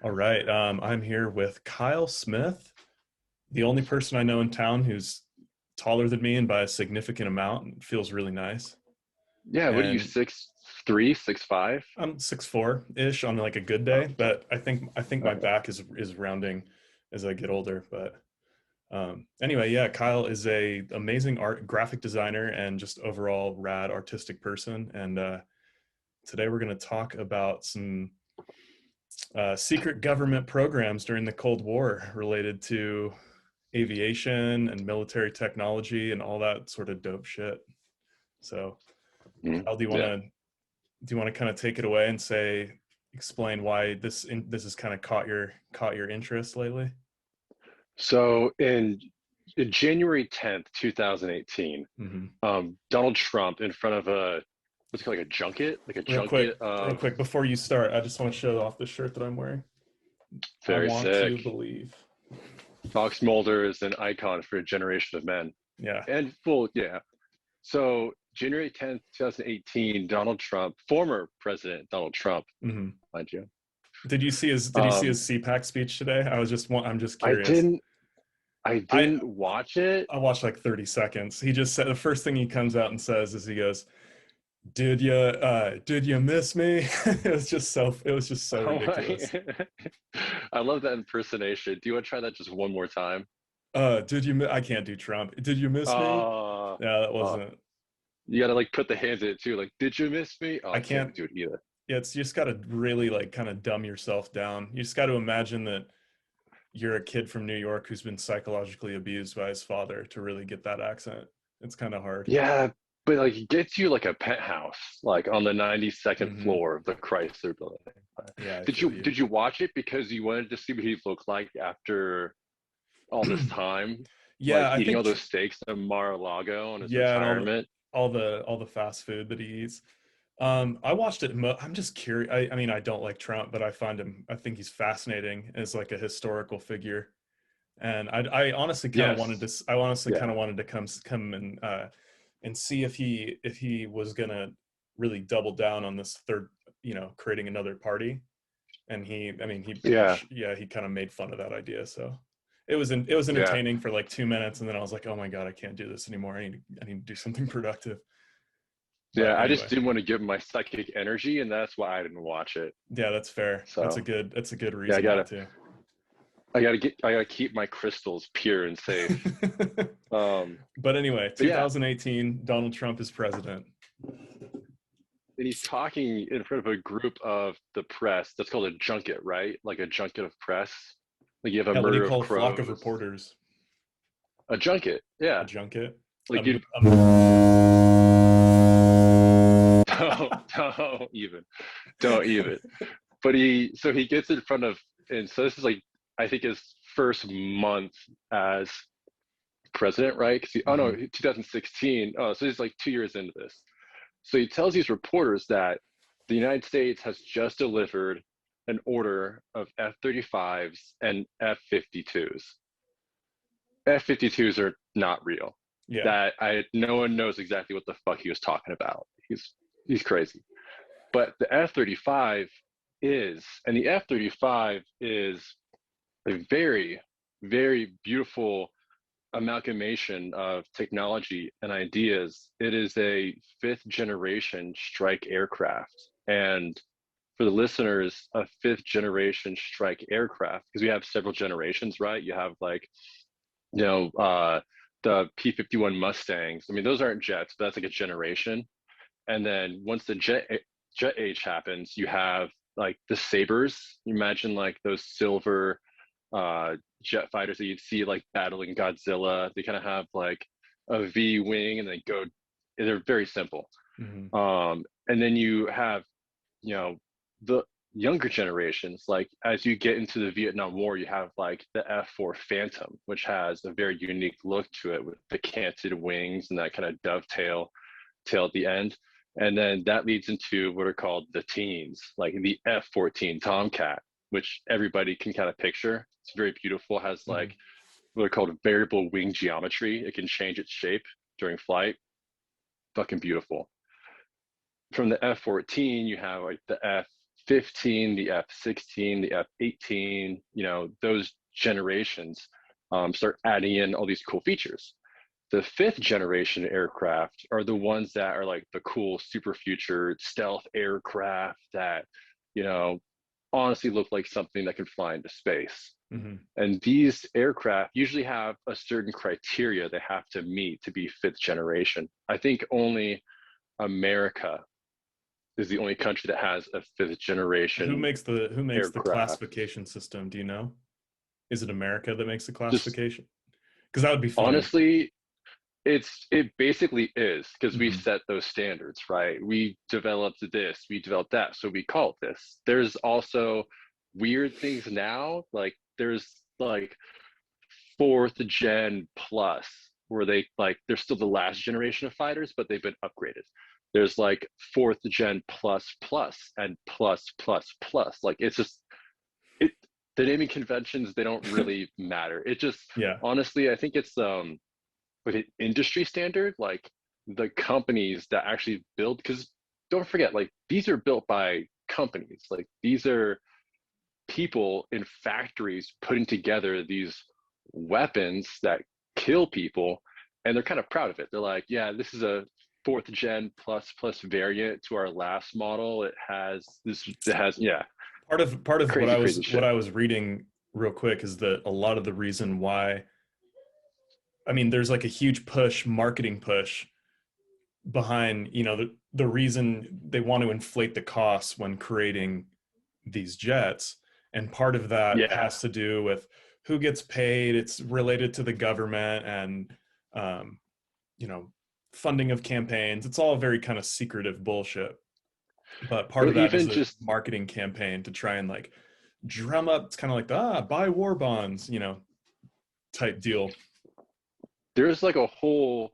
All right. I'm here with Kyle Smith, the only person I know in town who's taller than me and by a significant amount. And feels really nice. Yeah, what are you, And 6'3", 6'5"? I'm 6'4" ish on like a good day, Oh, but I think my okay. back is rounding as I get older. But anyway, yeah, Kyle is a amazing art graphic designer and just overall rad artistic person. And today we're going to talk about some secret government programs during the Cold War related to aviation and military technology and all that sort of dope shit. So, Mhm. Kyle, Yeah. do you want to kind of take it away and explain why this has kind of caught your interest lately? So in January 10th, 2018, Mm-hmm. Donald Trump in front of what's it called, like a junket, Real of quick, before you start, I just want to show off the shirt that I'm wearing. I very want to sick. believe. Fox Mulder is an icon for a generation of men. Yeah. And full, yeah. So January 10th, 2018, Donald Trump, former President Donald Trump, Mm-hmm. mind you. Did you see his CPAC speech today? I'm just I curious. didn't I I didn't watch it. I watched like 30 seconds. He just said the first thing he comes out and says is he goes, did you miss me?" It was just so Oh ridiculous. my. I love that impersonation. Do you want to try that just one more time? I can't do Trump. Did you miss me? Uh, Yeah, that uh, wasn't. you gotta like put the hands in it too. Like, did you miss me? Oh, I I can't can't. do it either. Yeah, you just got to really like kind of dumb yourself down. You just got to imagine that you're a kid from New York who's been psychologically abused by his father to really get that accent. It's kind of hard. Yeah, but like it gets you like a penthouse, like on the 92nd Hmm. floor of the Chrysler building. Yeah, I Did feel you you. did you watch it because you wanted to see what he looked like after all this time? Yeah, Like I eating think all those steaks in Mar-a-Lago on his yeah, and retirement? all the fast food that he eats. I watched it. I'm just curious. I mean, I don't like Trump, but I think he's fascinating as like a historical figure. And I honestly kind of wanted Yes. to. I honestly kind Yeah. of wanted to come and see if he was gonna really double down on this third, creating another party. And I mean, Yeah. yeah, he kind of made fun of that idea. So it was Yeah. entertaining for like 2 minutes, and then I was like, oh my god, I can't do this anymore. I need to do something productive. Yeah, But I just anyway, didn't want to give him my psychic energy, and that's why I didn't watch it. yeah, that's fair. That's a So good yeah, reason not to. I gotta keep my crystals pure and safe. But anyway, But yeah, 2018, Donald Trump is president. and he's talking in front of a group of the press. That's called a junket, right? Like a junket of press. Like you have a Yeah, what do you murder of call a flock of crows. reporters? A junket, A yeah. junket? Like you A don't even, don't even. But he gets in front of, and so this is like I think his first month as president, right? Because oh no, Mhm. 2016. Oh, so he's like 2 years into this. So he tells these reporters that the United States has just delivered an order of F-35s and F-52s. F-52s are not real. Yeah. That I no one knows exactly what the fuck he was talking about. He's crazy. But the F-35 is, and the F-35 is a very, very beautiful amalgamation of technology and ideas. It is a fifth generation strike aircraft. And for the listeners, a fifth generation strike aircraft, because we have several generations, right? You have like, you know, the P-51 Mustangs. I mean, those aren't jets, but that's like a generation. And then once the jet age happens, you have like the Sabres. You imagine like those silver jet fighters that you'd see like battling Godzilla. They kind of have like a V wing and they go. They're very simple. Mhm. And then you have, you know, the younger generations. Like as you get into the Vietnam War, you have like the F-4 Phantom, which has a very unique look to it with the canted wings and that kind of dovetail tail at the end. And then that leads into what are called the teens, like the F-14 Tomcat, which everybody can kind of picture. It's very beautiful, has like Mhm. what are called variable wing geometry. It can change its shape during flight. Fucking beautiful. From the F-14, you have like the F-15, the F-16, the F-18, those generations start adding in all these cool features. The fifth generation aircraft are the ones that are like the cool super future stealth aircraft that, you know, honestly look like something that can fly into space. Hmm. And these aircraft usually have a certain criteria they have to meet to be fifth generation. I think only America is the only country that has a fifth generation Who makes the aircraft. classification system? Do you know? Is it America that makes the Just classification? Because that would be funny. honestly, it basically is because we Hmm. set those standards, right? We developed this, we developed that, so we call it this. There's also weird things now, like there's like fourth gen plus, where they like they're still the last generation of fighters, but they've been upgraded. There's like fourth gen plus plus and plus plus plus. Like it's just it the naming conventions, they don't really matter. It just Yeah. honestly, I think it's like an industry standard, like the companies that actually build, because don't forget, like these are built by companies, like these are people in factories putting together these weapons that kill people, and they're kind of proud of it. They're like, yeah, this is a fourth gen plus plus variant to our last model. Yeah, Part of what crazy I crazy was what shit. I was reading real quick is that a lot of the reason why, I mean, there's like a huge push, marketing push behind, the reason they want to inflate the costs when creating these jets. And part of that Yeah, has to do with who gets paid. It's related to the government and, um, you know, funding of campaigns. It's all very kind of secretive bullshit. But part or of that is even a just marketing campaign to try and like drum up. It's kind of like buy war bonds, type deal. there's like a whole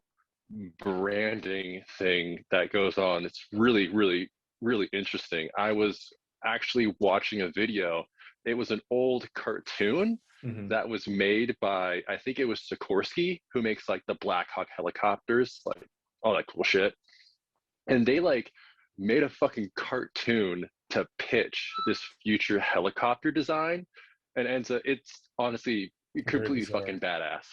branding thing that goes on. It's really, really, really interesting. I was actually watching a video. It was an old cartoon Hmm. that was made by, I think it was Sikorsky, who makes like the Black Hawk helicopters, like all that cool shit. And they like made a fucking cartoon to pitch this future helicopter design. And ends up, it's honestly Very completely bizarre. fucking badass.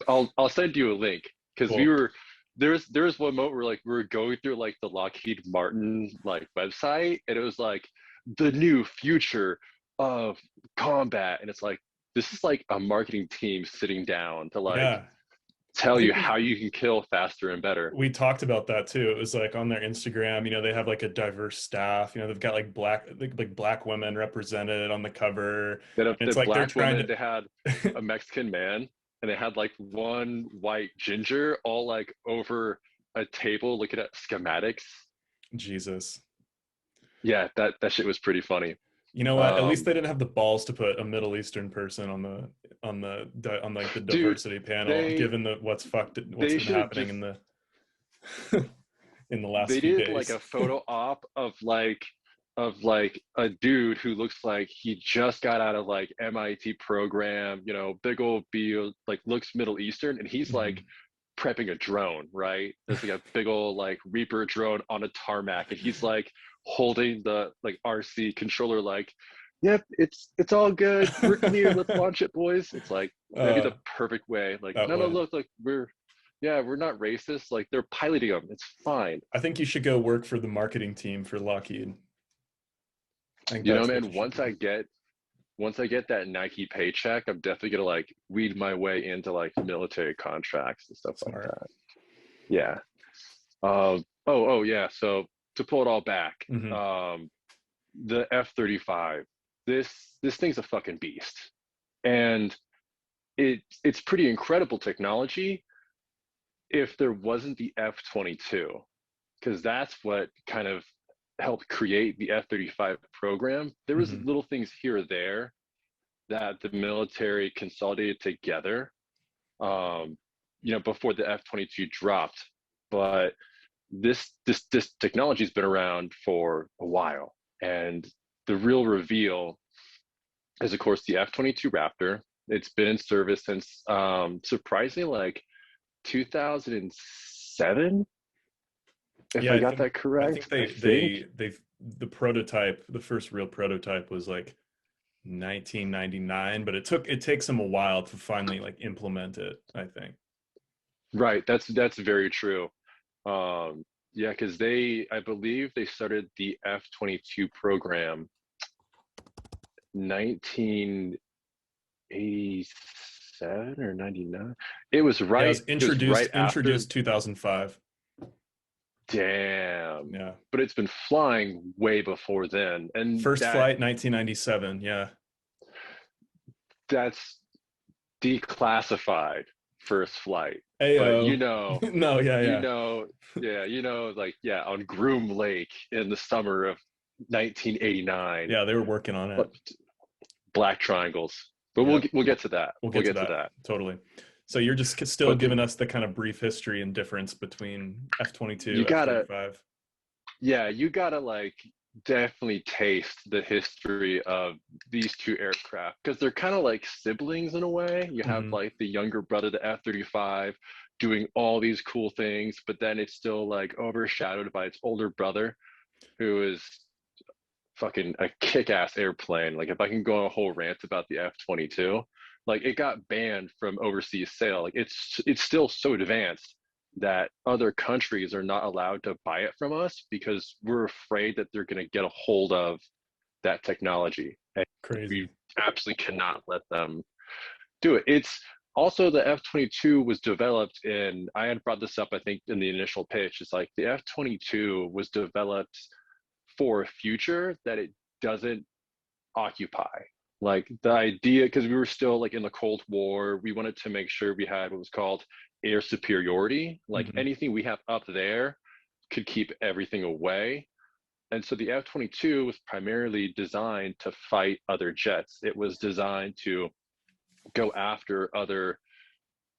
I'll send you a link because Cool. there's one moment where like we were going through like the Lockheed Martin like website, and it was like the new future of combat, and it's like this is like a marketing team sitting down to like Yeah. I tell you think how we you can kill faster and better. we talked about that too. It was like on their Instagram, they have like a diverse staff. They've got like black women represented on the cover. And Then of it's the like they're black trying woman, they had to a Mexican man, and they had like one white ginger all like over a table looking at schematics. Jesus. Yeah, that shit was pretty funny. You know what? At least Um, they didn't have the balls to put a Middle Eastern person on like the dude, diversity panel, they given what's they been should have happening just in the last they few did like days. a photo op of like a dude who looks like he just got out of like MIT program, big old B, like looks Middle Eastern, and he's like Hmm. prepping a drone, right? There's like a big old like Reaper drone on a tarmac, and he's like holding the like RC controller, like, yep, it's all good, we're clear, let's launch it, boys. It's like that'd be uh, the perfect way. Like, that no, would. look, like we're not racist. Like they're piloting them. It's fine. I think you should go work for the marketing team for Lockheed. I think that's what you Man, should do. once I get that Nike paycheck, I'm definitely gonna like weed my way into like military contracts and stuff like Smart. that. Yeah. Oh yeah. So to pull it all back, Hmm. um, the F-35. This thing's a fucking beast, and it's pretty incredible technology. If there wasn't the F-22, because that's what kind of helped create the F-35 program. There was Hmm. little things here or there that the military consolidated together, um, before the F-22 dropped. But this technology's been around for a while, and the real reveal is, of course, the F-22 Raptor. It's been in service since surprisingly like 2007, if Yeah, I I got think that I think correct. I they think. they they've the prototype, the first real prototype was like 1999, but it takes them a while to finally like implement it, I think. Right. That's very true. Yeah, because I believe they started the F-22 program 1987 or 99. Yeah, it was It was right after. introduced 2005. Damn. Yeah. But it's been flying way before then. And First flight 1997. Yeah. that's declassified first flight. But Ayo. No, yeah, you yeah. know, yeah, like, yeah, on Groom Lake in the summer of 1989, Yeah, they were working on it. but black triangles. But Yep. we'll get to that. We'll We'll get to get to that. that. Totally. So you're just still But giving us the kind of brief history and difference between you F-22, gotta, F-35. yeah, you gotta like definitely taste the history of these two aircraft because they're kind of like siblings in a way. You have Hmm. like the younger brother, the F-35, doing all these cool things, but then it's still like overshadowed by its older brother, who is fucking a kick-ass airplane. Like if I can go on a whole rant about the F-22, like it got banned from overseas sale. Like it's still so advanced that other countries are not allowed to buy it from us because we're afraid that they're going to get a hold of that technology. And we Crazy. absolutely cannot let them do it. It's also the F-22 was developed in, I had brought this up, I think, in the initial pitch. It's like the F-22 was developed for a future that it doesn't occupy. Like the idea, because we were still like in the Cold War, we wanted to make sure we had what was called air superiority. Like Hmm. anything we have up there could keep everything away. And so the F-22 was primarily designed to fight other jets. It was designed to go after other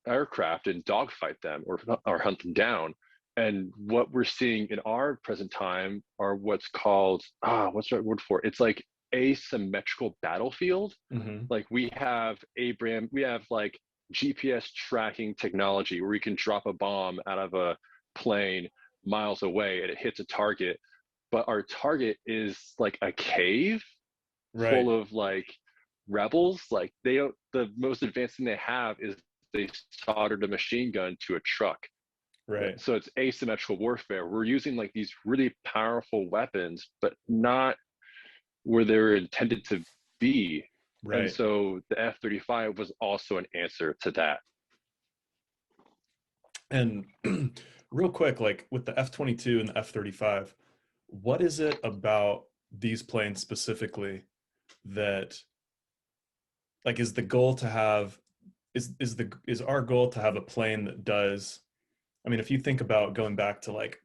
aircraft and dogfight them or hunt them down. And what we're seeing in our present time are what's called what's the right word for it? It's like asymmetrical battlefield. Hmm. Like we have like GPS tracking technology where we can drop a bomb out of a plane miles away and it hits a target, but our target is like a cave Right. full of like rebels. Like they don't, the most advanced thing they have is they soldered a machine gun to a truck. Right. So it's asymmetrical warfare. We're using like these really powerful weapons, but not where they're intended to be. And Right. so the F-35 was also an answer to that. And real quick, like with the F-22 and the F-35, what is it about these planes specifically that like is the goal to have is our goal to have a plane that does, I mean, if you think about going back to like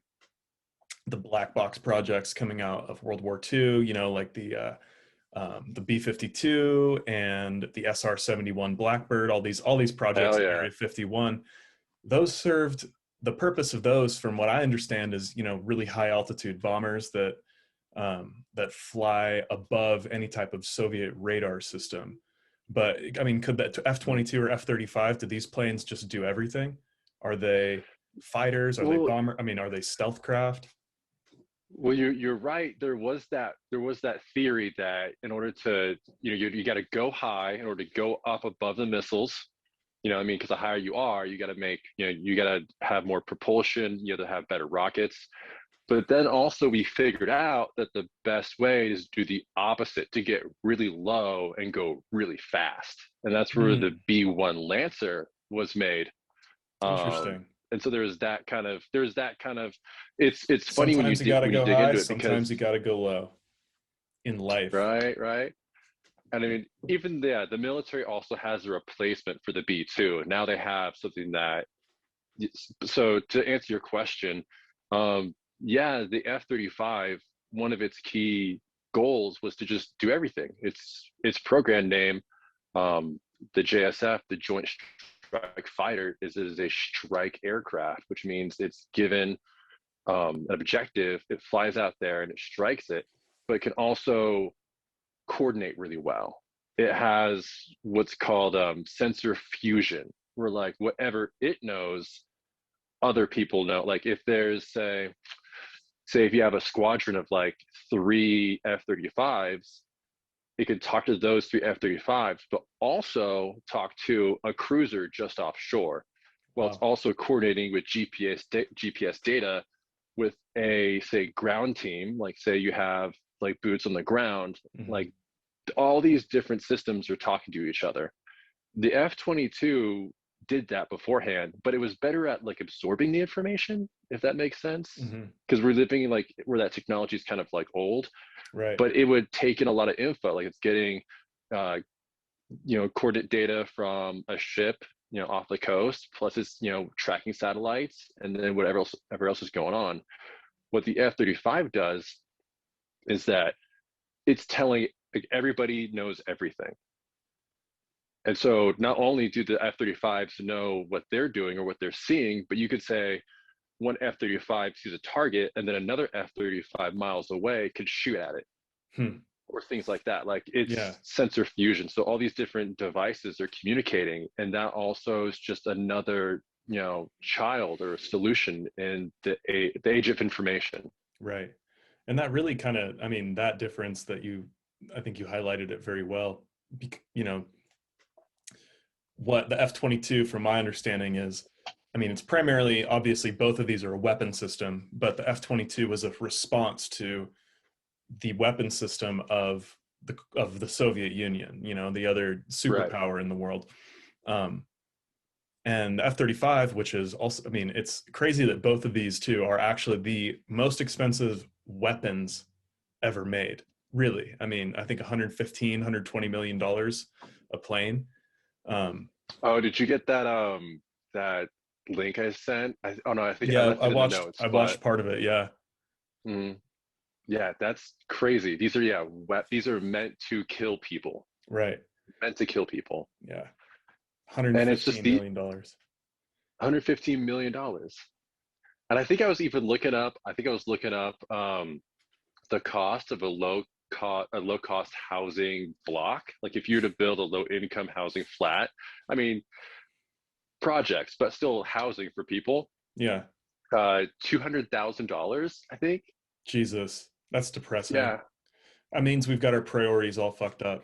the black box projects coming out of World War II, you know, like the B-52 and the SR-71 Blackbird, all these projects Hell at yeah. Area 51, those served, the purpose of those, from what I understand, is, you know, really high altitude bombers that fly above any type of Soviet radar system. But I mean, could that F-22 or F-35? Do these planes just do everything? Are they fighters? Are they Well, bomber? I mean, are they stealth craft? well, you're right. There was that theory that in order to, you got to go high in order to go up above the missiles. You know what I mean? Because the higher you are, you got to make, you got to have more propulsion. You have to have better rockets. But then also we figured out that the best way is to do the opposite, to get really low and go really fast. And that's where the Hmm. B-1 Lancer was made. Interesting. And so there's that kind of, it's funny Sometimes you got to when you go dig high, into it because sometimes you got to go low in life. right. And I mean, even the military also has a replacement for the B-2. Now they have something that, so to answer your question, yeah, the F-35, one of its key goals was to just do everything. Its program name, the JSF, the Joint Strike Fighter, is a strike aircraft, which means it's given an objective, it flies out there and it strikes it, but it can also coordinate really well. It has what's called sensor fusion, where like whatever it knows, other people know. Like if there's, say, say if you have a squadron of like 3 F-35s, it could talk to those 3 F-35s, but also talk to a cruiser just offshore. While it's Wow. also coordinating with GPS data with a, say, ground team, like say you have like boots on the ground, Hmm. like all these different systems are talking to each other. The F-22 did that beforehand, but it was better at like absorbing the information, if that makes sense. Hmm. Because we're living in like where that technology is kind of like old, Right. but it would take in a lot of info. Like it's getting, uh, coordinate data from a ship, off the coast, plus it's, tracking satellites, and then whatever else is going on. What the F-35 does is that it's telling, like, everybody knows everything. And so not only do the F-35s know what they're doing or what they're seeing, but you could say one F-35 sees a target and then another F-35 miles away could shoot at it, Hmm. or things like that. Like Yeah. it's sensor fusion. So all these different devices are communicating, and that also is just another, child or solution in the age of information. Right. And that really kind of, I mean, that difference that I think you highlighted it very well. You know, what the F-22, from my understanding, is, I mean, it's primarily, obviously, both of these are a weapon system, but the F-22 was a response to the weapon system of the Soviet Union, the other Right. superpower in the world. Um, and the F-35, which is also, I mean, it's crazy that both of these two are actually the most expensive weapons ever made. Really, I mean, I think 115, $120 million a plane. Um, Oh, did you get that link I sent? Oh no, I think I yeah, left it in the notes, I but watched part of it. Yeah, mm, yeah, that's crazy. These are, yeah, these are meant to kill people, right. meant to kill people, Yeah, and it's just 115 the million dollars. 115 million dollars. And I think I was even looking up. I think I was looking up the cost of a low cost housing block. Like if you were to build a low income housing flat, I mean projects, but still housing for people. Yeah, $200,000, I think. Jesus, that's depressing. Yeah, That means we've got our priorities all fucked up.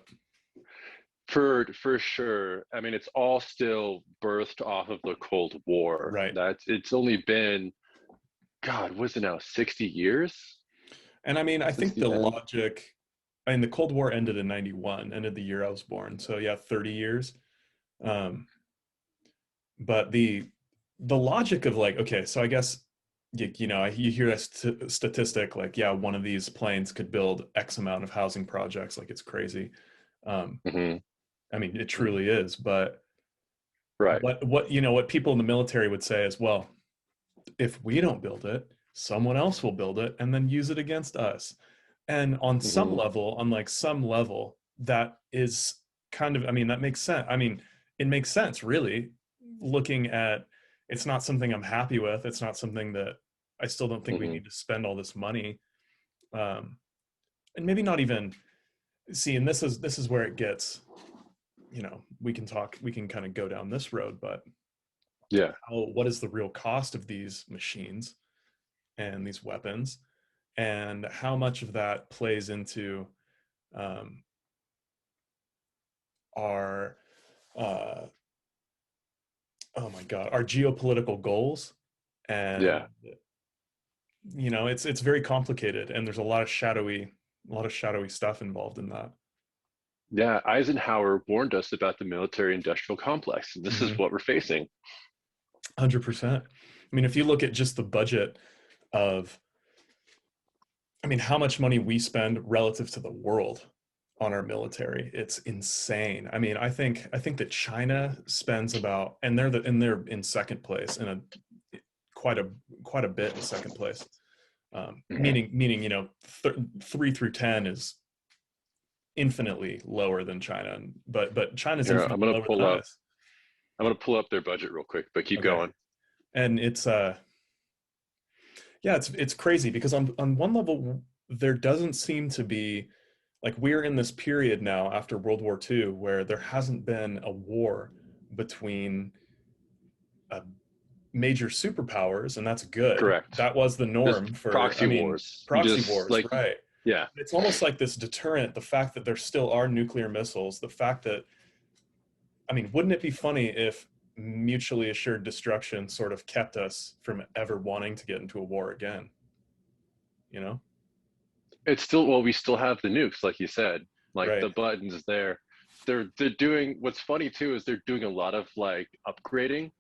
for sure. I mean, it's all still birthed off of the Cold War. Right. It's only been, God, what is it now? 60 years And I mean, I since think the the end. logic, I mean, the Cold War ended in 91, ended the year I was born. So yeah, 30 years. Um, but the logic of like, okay, so I guess you hear a statistic like, yeah, one of these planes could build X amount of housing projects, like it's crazy. Um, Hmm. I mean, it truly is, but Right. what people in the military would say is, well, if we don't build it, someone else will build it and then use it against us. And Hmm. on like some level, that is kind of, I mean, that makes sense. I mean, it makes sense, really, looking at, it's not something I'm happy with. It's not something that I still don't think we Hmm. need to spend all this money. Um, and maybe not even see, and this is where it gets, we can kind of go down this road, but Yeah. what is the real cost of these machines and these weapons, and how much of that plays into um, our uh, oh my god, our geopolitical goals. And Yeah. it's very complicated, and there's a lot of shadowy stuff involved in that. Yeah. Eisenhower warned us about the military industrial complex, and this is Hmm. what we're facing. 100%. I mean, if you look at just the budget of, I mean, how much money we spend relative to the world on our military, it's insane. I mean, I think that China spends about, and they're in second place, in a quite a quite a bit in second place. Hmm. Meaning, 3 through 10 is infinitely lower than China, but China's Here, infinitely lower than us. I'm gonna pull up their budget real quick, but keep Okay, going. and it's yeah, it's crazy because on one level there doesn't seem to be, like, we're in this period now after World War II where there hasn't been a war between a major superpowers, and that's good. Correct. That was the Just norm for, I proxy mean, wars. You proxy just wars, like, right? yeah. It's almost like this deterrent, the fact that there still are nuclear missiles, the fact that, I mean, wouldn't it be funny if mutually assured destruction sort of kept us from ever wanting to get into a war again, you know? It's still, well, we still have the nukes, like you said, like Right. the buttons there. They're doing, what's funny too is they're doing a lot of like upgrading,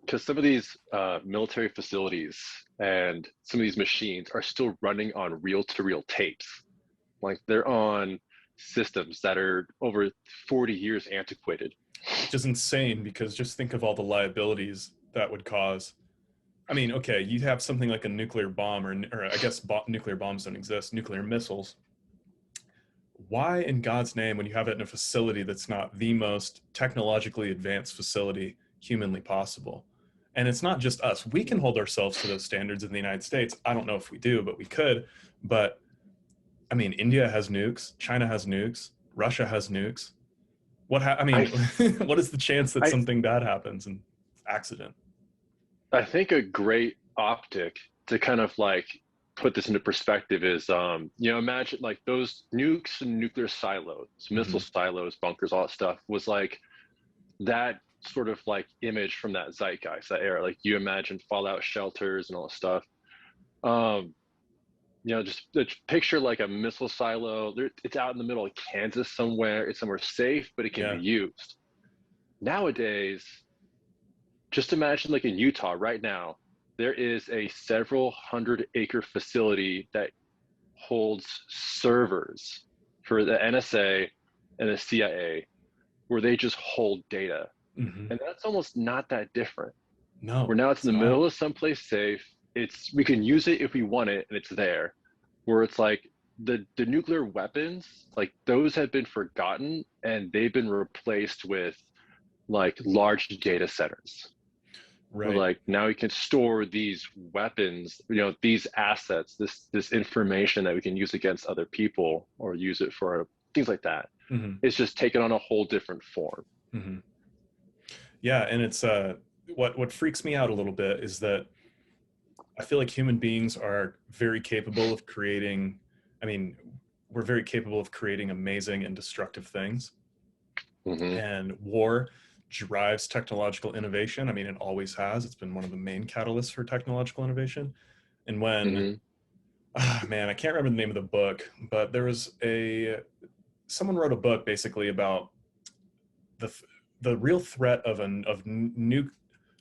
because some of these military facilities and some of these machines are still running on reel-to-reel tapes. Like they're on systems that are over 40 years antiquated. Which is insane because just think of all the liabilities that would cause. I mean, okay, you have something like a nuclear bomb, or I guess nuclear bombs don't exist, nuclear missiles. Why in God's name, when you have it in a facility that's not the most technologically advanced facility humanly possible? And it's not just us. We can hold ourselves to those standards in the United States. I don't know if we do, but we could. But I mean, India has nukes, China has nukes, Russia has nukes. I I mean, what is the chance that I something bad happens and accident? I think a great optic to kind of like put this into perspective is, imagine like those nukes and nuclear silos, missile Hmm. silos, bunkers, all that stuff was like that sort of like image from that zeitgeist, that era. Like you imagine fallout shelters and all that stuff. Um, just picture like a missile silo. It's out in the middle of Kansas somewhere. It's somewhere safe, but it can be Yeah. used. Nowadays, just imagine like in Utah right now, there is a several hundred-acre facility that holds servers for the NSA and the CIA where they just hold data. Hmm. And that's almost not that different. Where No, now it's it's in the not. middle of someplace safe. We can use it if we want it and it's there. Where it's like the nuclear weapons, like those have been forgotten and they've been replaced with like large data centers. We're Right. like, now we can store these weapons, these assets, this information that we can use against other people or use it for things like that. Hmm. It's just taken on a whole different form. Hmm. Yeah, and it's what freaks me out a little bit is that I feel like human beings are very capable of creating, I mean, we're very capable of creating amazing and destructive things. Hmm. And war drives technological innovation. I mean, it always has. It's been one of the main catalysts for technological innovation. And when, Hmm. man, I can't remember the name of the book, but there was someone wrote a book basically about the the real threat of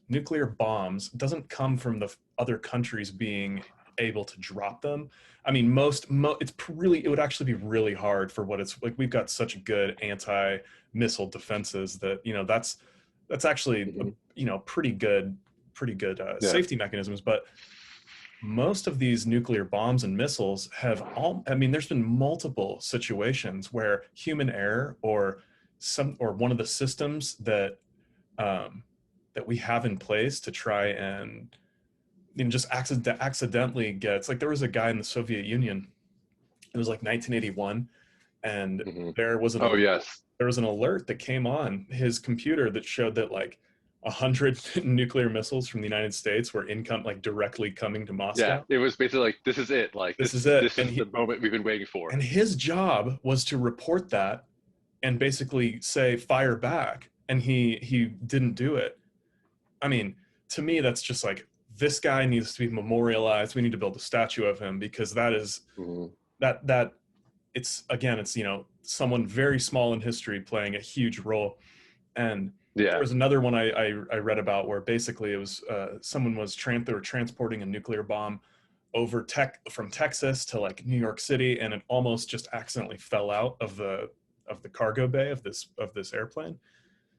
nuclear bombs doesn't come from the other countries being able to drop them. I mean, it would actually be really hard for what it's like. We've got such good anti-missile defenses that, that's actually, Hmm. pretty good Yeah. safety mechanisms. But most of these nuclear bombs and missiles I mean, there's been multiple situations where human error or one of the systems um, that we have in place to try and just accidentally gets, like, there was a guy in the Soviet Union. It was like 1981, and Hmm. there was Oh an yes. there was an alert that came on his computer that showed that like 100 nuclear missiles from the United States were like directly coming to Yeah. Moscow. It was basically like, this is it. Like This is this it, this is the moment we've been waiting for. and his job was to report that and basically say fire back, and he didn't do it. I mean, to me, that's just like, this guy needs to be memorialized. We need to build a statue of him, because that is Hmm. that it's, again, it's, someone very small in history playing a huge role. And there Yeah. was another one I read about where basically it was someone they were transporting a nuclear bomb from Texas to like New York City, and it almost just accidentally fell out of the cargo bay of this airplane.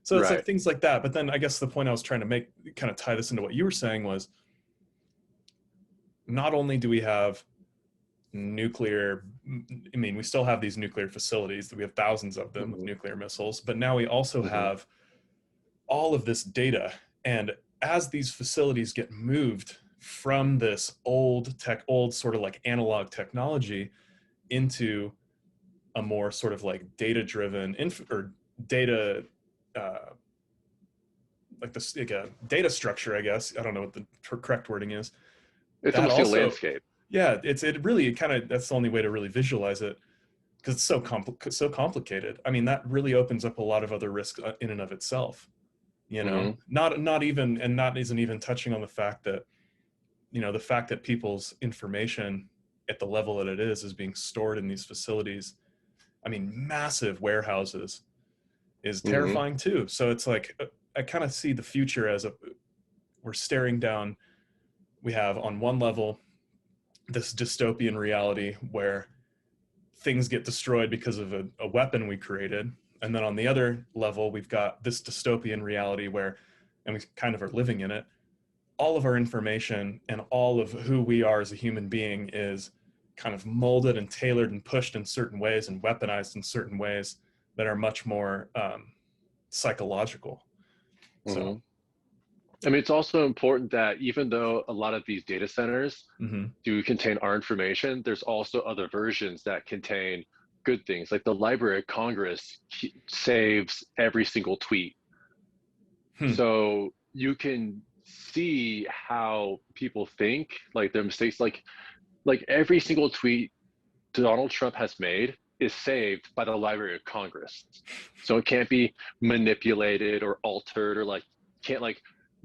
So it's like Right. things like that. But then I guess the point I was trying to make, kind of tie this into what you were saying, was not only do we have nuclear, I mean, we still have these nuclear facilities, that we have thousands of them with Hmm. nuclear missiles, but now we also Hmm. have all of this data. And as these facilities get moved from this old sort of like analog technology into a more sort of like data driven or data uh, like a data structure, I guess. I don't know what the correct wording is. It's That almost like a also, landscape. yeah, it really kind of, that's the only way to really visualize it, because it's so complicated. I mean, that really opens up a lot of other risks in and of itself. You know, Hmm. not even, and not isn't even touching on the fact that, you know, the fact that people's information at the level that it is being stored in these facilities, I mean, massive warehouses, is Hmm. terrifying too. So it's like, I kind of see the future as we're staring down, we have on one level this dystopian reality where things get destroyed because of a weapon we created. And then on the other level, we've got this dystopian reality where, and we kind of are living in it, all of our information and all of who we are as a human being is kind of molded and tailored and pushed in certain ways and weaponized in certain ways that are much more psychological. So, Hmm. I mean, it's also important that even though a lot of these data centers mm-hmm. do contain our information, there's also other versions that contain good things. Like the Library of Congress saves every single tweet. Hmm. So you can see how people think, like their mistakes, like every single tweet Donald Trump has made is saved by the Library of Congress. So it can't be manipulated or altered, or like can't like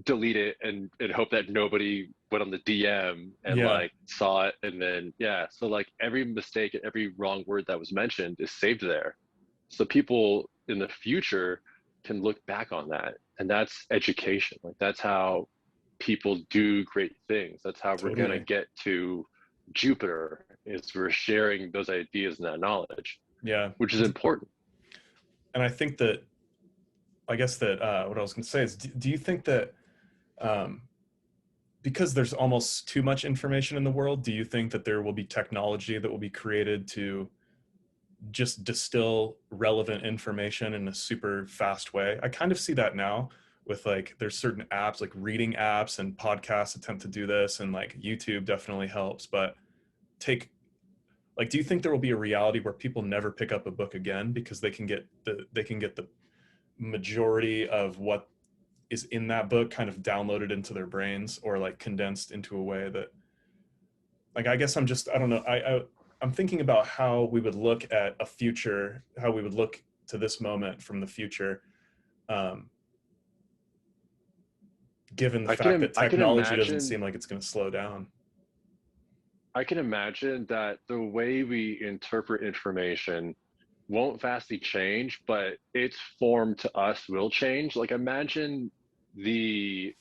delete it and hope that nobody went on the DM and Yeah, like saw it and then yeah. So like every mistake, every wrong word that was mentioned is saved there. So people in the future can look back on that. And that's education. Like that's how people do great things. That's how we're gonna totally. get to Jupiter, is we're sharing those ideas and that knowledge, Yeah. which is important. And I think that, I guess that what I was going to say is, do you think that um, because there's almost too much information in the world, do you think that there will be technology that will be created to just distill relevant information in a super fast way? I kind of see that now with, like, there's certain apps like reading apps, and podcasts attempt to do this, and like YouTube definitely helps, but take, like, do you think there will be a reality where people never pick up a book again because they can get the majority of what is in that book kind of downloaded into their brains, or like condensed into a way that, like, I guess I'm just, I don't know, I'm thinking about how we would look at a future, how we would look to this moment from the future, um, given the fact that I can technology doesn't imagine seem like it's going to slow down. I can imagine that the way we interpret information won't vastly change, but its form to us will change. Like imagine the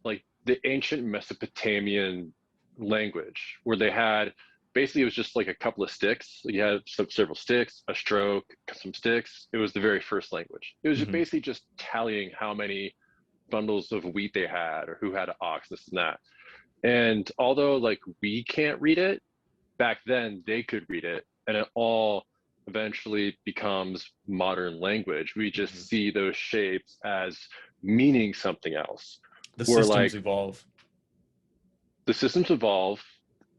like the ancient Mesopotamian language where they had basically it was just like a couple of sticks. You had several sticks, a stroke, some sticks. It was the very first language. It was just Hmm. basically just tallying how many bundles of wheat they had or who had an ox, this and that. And although like we can't read it, back then they could read it, and it all eventually becomes modern language. We Hmm. just see those shapes as meaning something else. The Where systems like evolve. the systems evolve,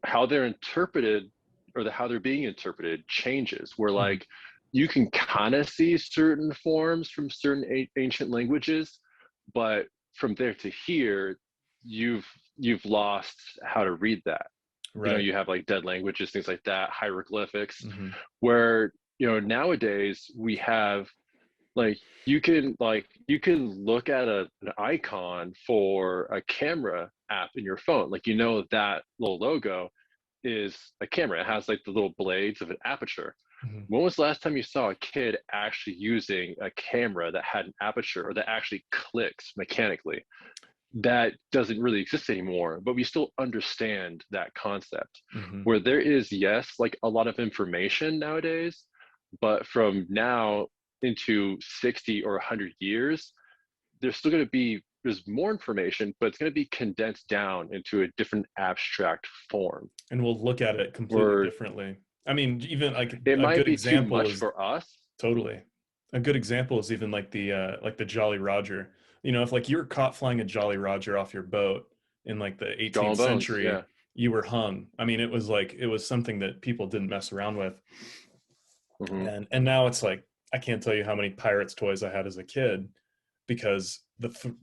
how they're interpreted or how they're being interpreted changes. Where Hmm. like you can kind of see certain forms from certain ancient languages, but from there to here, you've lost how to read that. You know, Right. you have like dead languages, things like that, hieroglyphics, Hmm. where nowadays we have like you can look at an icon for a camera app in your phone, like that little logo is a camera. It has like the little blades of an aperture. Hmm. When was the last time you saw a kid actually using a camera that had an aperture or that actually clicks mechanically? That doesn't really exist anymore, but we still understand that concept. Hmm. Where there is, yes, like a lot of information nowadays, but from now into 60 or 100 years, there's still going to be, there's more information, but it's going to be condensed down into a different abstract form And we'll look at it completely where differently. I mean, even like it a might good be too example much is, for us. totally, a good example is even like the Jolly Roger. You know, if like you were caught flying a Jolly Roger off your boat in like the Skull 18th and bones, century, yeah. you were hung. I mean, it was like, it was something that people didn't mess around with. Hmm. And now it's like, I can't tell you how many Pirates toys I had as a kid, because the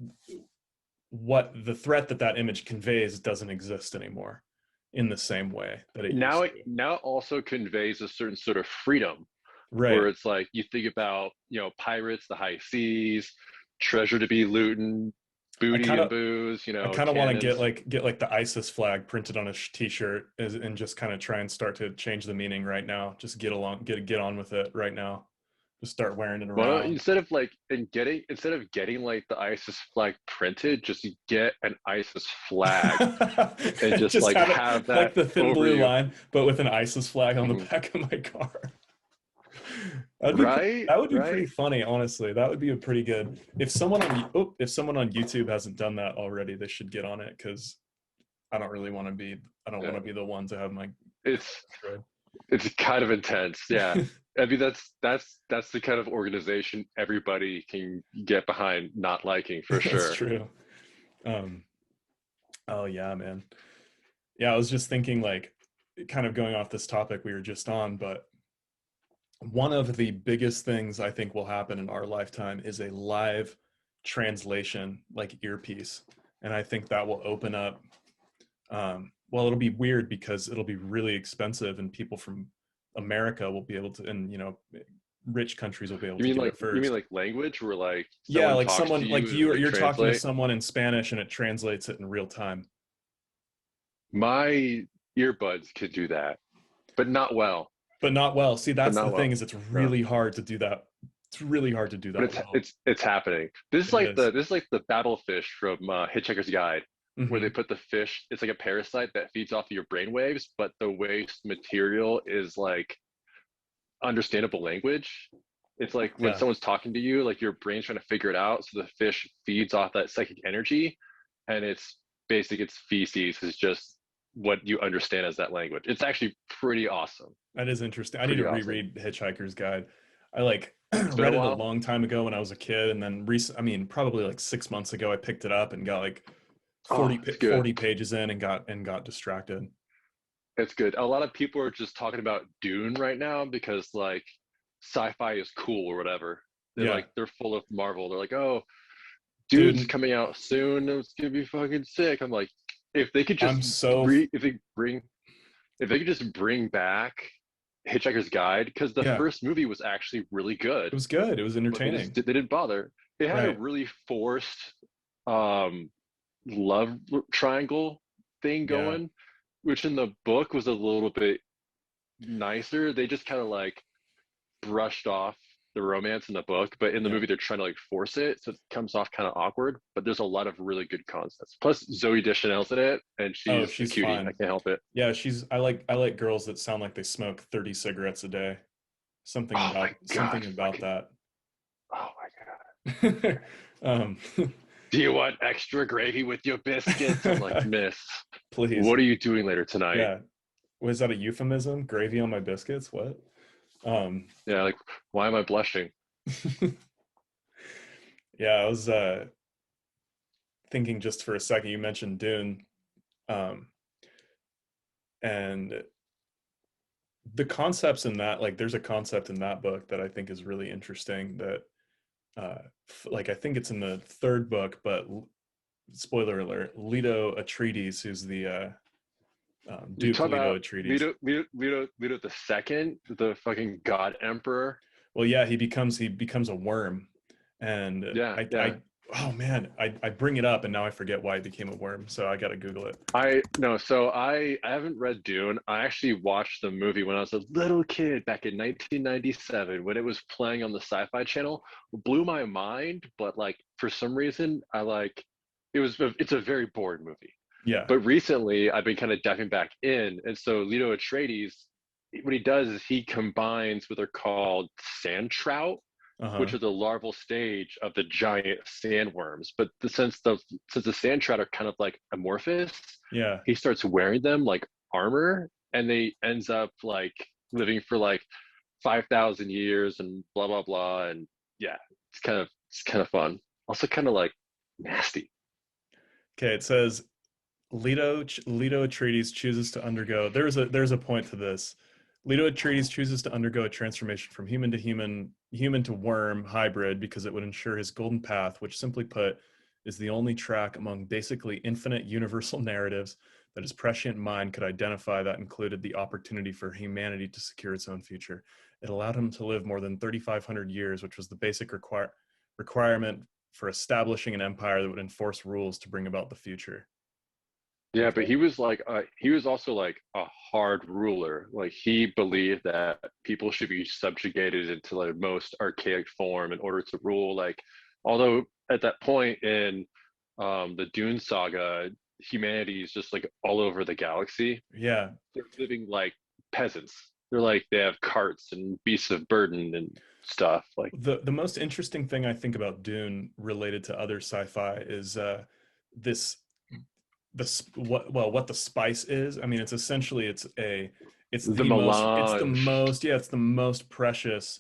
what the threat that image conveys doesn't exist anymore in the same way that it Now used it to. now also conveys a certain sort of freedom, where Right. it's like you think about, pirates, the high seas, treasure to be looting, I booty kind and of booze, I kind of want to cannons. get like the ISIS flag printed on a t-shirt and just kind of try and start to change the meaning right now. Just get on with it right now. Just start wearing it Well, around. instead of getting like the ISIS flag printed, just get an ISIS flag and just Just like have it have like that the thin over blue you. line, but with an ISIS flag on the Mhm. back of my car. That'd be Right, that would be pretty right. funny, honestly. That would be a pretty good. If someone on YouTube hasn't done that already, they should get on it because I don't really want to be. I don't want Yeah. to be the one to have my It's destroyed. it's kind of intense. Yeah. I mean that's the kind of organization everybody can get behind not liking for That's sure. true. Um, oh yeah, man. Yeah, I was just thinking like kind of going off this topic we were just on, but one of the biggest things I think will happen in our lifetime is a live translation like earpiece. And I think that will open up well, it'll be weird because it'll be really expensive and people from America will be able to and rich countries will be able to do it You mean first. like language where like Yeah, someone like talks to someone like you and they you're talking to translate? someone in Spanish and it translates it in real time. My earbuds could do that, but not well. But not well. See, But that's the not thing well. is it's No. really hard to do that. It's really hard to do But that well. it's happening. It is. This is like the battlefish from Hitchhiker's Guide, where they Hmm. put the fish. It's like a parasite that feeds off of your brainwaves, but the waste material is like understandable language. It's like when Yeah. someone's talking to you, like your brain's trying to figure it out. So the fish feeds off that psychic energy, and its feces is just what you understand as that language. It's actually pretty awesome. That is interesting. I need to Pretty awesome. reread Hitchhiker's Guide. I like It's been a read it a while. long time ago when I was a kid, and then I mean, probably like 6 months ago, I picked it up and got like Oh, 40, it's good. 40 pages in and got distracted. It's good. A lot of people are just talking about Dune right now because like sci-fi is cool or whatever. Yeah, They're full of Marvel. They're like, oh, Dune's dude, coming out soon. It's gonna be fucking sick. I'm like, if they could I'm just so if they could just bring back Hitchhiker's Guide, because the yeah. first movie was actually really It good, was good. It was but entertaining. they didn't bother. It had a Right. really forced um love triangle thing Yeah. going, which in the book was a little bit nicer. They just kind of like brushed off the romance in the book, but in the Yeah. movie they're trying to like force it, so it comes off kind of awkward. But there's a lot of really good concepts. Plus Zoe Deschanel's in it, and Oh, she's a she's cutie. I fine. can't help it. Yeah, I like girls that sound like they smoke 30 cigarettes a day. Oh my god, Something about fucking! that. Oh my god! um, Do you want extra gravy with your biscuits? I'm like, Miss, please. what are you doing later tonight? Yeah. Was that a euphemism? Gravy on my biscuits? What? Um, Yeah, like, why am I blushing? yeah, I was thinking just for a second. You mentioned Dune, um, and the concepts in that, like, there's a concept in that book that I think is really interesting. That, like, I think it's in the third book, but spoiler alert: Leto Atreides, who's the You Duke talk Leto about Atreides. Leto the second, the fucking God Emperor. Well, yeah, he becomes a worm, and Yeah, I yeah. oh man, I bring it up and now I forget why he became a worm, so I gotta Google it. I no, so I haven't read Dune. I actually watched the movie when I was a little kid back in 1997 when it was playing on the Sci-Fi Channel. Blew my mind, but like for some reason I like it's a very boring movie. Yeah. But recently I've been kind of diving back in, and so Leto Atreides, what he does is he combines what they're called sand trout, Uh which huh. are the larval stage of the giant sandworms. But since the sand trout are kind of like amorphous, Yeah. he starts wearing them like armor, and they ends up like living for like 5,000 years and blah blah blah. And yeah, it's kind of fun. Also, kind of like nasty. Okay. It says Leto Atreides chooses to undergo. There's a point to this. Leto Atreides chooses to undergo a transformation from human to worm hybrid because it would ensure his golden path, which simply put is the only track among basically infinite universal narratives that his prescient mind could identify that included the opportunity for humanity to secure its own future. It allowed him to live more than 3,500 years, which was the basic requirement for establishing an empire that would enforce rules to bring about the future. Yeah, but Okay. he was like he was also like a hard ruler. Like he believed that people should be subjugated into the most archaic form in order to rule. Like although at that point in the Dune saga, humanity is just like all over the galaxy. Yeah. They're living like peasants. They're like they have carts and beasts of burden and stuff. Like The most interesting thing I think about Dune related to other sci-fi is this what the spice is. I mean, it's essentially the melange. it's the most precious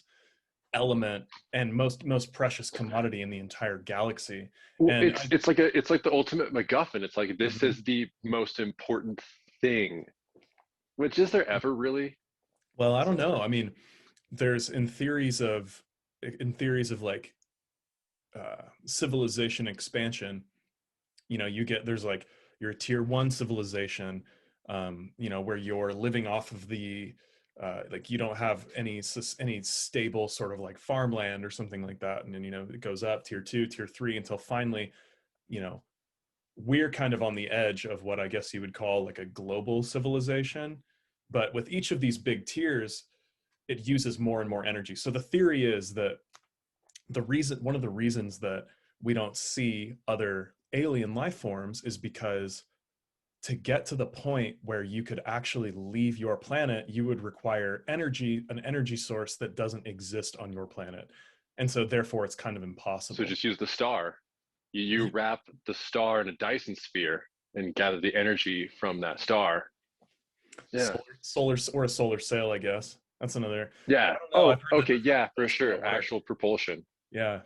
element and most precious commodity in the entire galaxy. Well, And it's like the ultimate MacGuffin. It's like this Mhm. is the most important thing. Which is there ever really? Well, I don't know. I mean, there's in theories of like civilization expansion, you know, you get there's like your tier one civilization, you know, where you're living off of the like you don't have any stable sort of like farmland or something like that, and then you know it goes up tier two, tier three, until finally, you know, we're kind of on the edge of what I guess you would call like a global civilization. But with each of these big tiers, it uses more and more energy. So the theory is that one of the reasons that we don't see other alien life forms is because to get to the point where you could actually leave your planet, you would require an energy source that doesn't exist on your planet. And so therefore it's kind of So impossible. just use the star. You wrap the star in a Dyson sphere and gather the energy from that star. Yeah. Solar or a solar sail, I guess. That's another. I Yeah. don't know. Oh, I've heard that okay. there's Yeah, for things that don't sure. work. Actual propulsion. Yeah.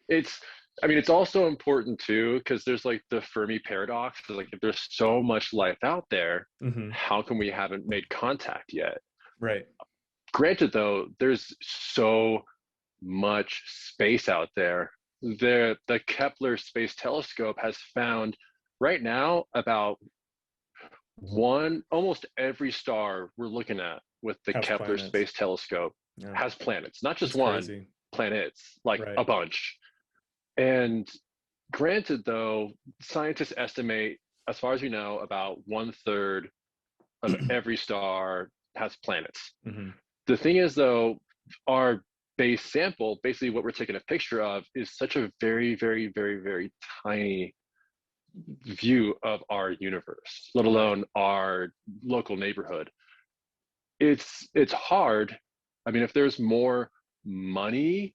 It's, I mean, it's also important too, because there's like the Fermi paradox. Like, if there's so much life out there, Hmm. how come we haven't made contact yet? Right. Granted, though, there's so much space out there. The Kepler Space Telescope has found right now about one almost every star we're looking at with the Has Kepler planets. Space Telescope Yeah. has planets, not just That's one, crazy. planets, like Right. a bunch. And granted, though, scientists estimate, as far as we know, about one third of every star has planets. Hmm. The thing is, though, our base sample, basically what we're taking a picture of, is such a very, very, very, very tiny view of our universe, let Right. alone our local neighborhood. It's hard. I mean, if there's more money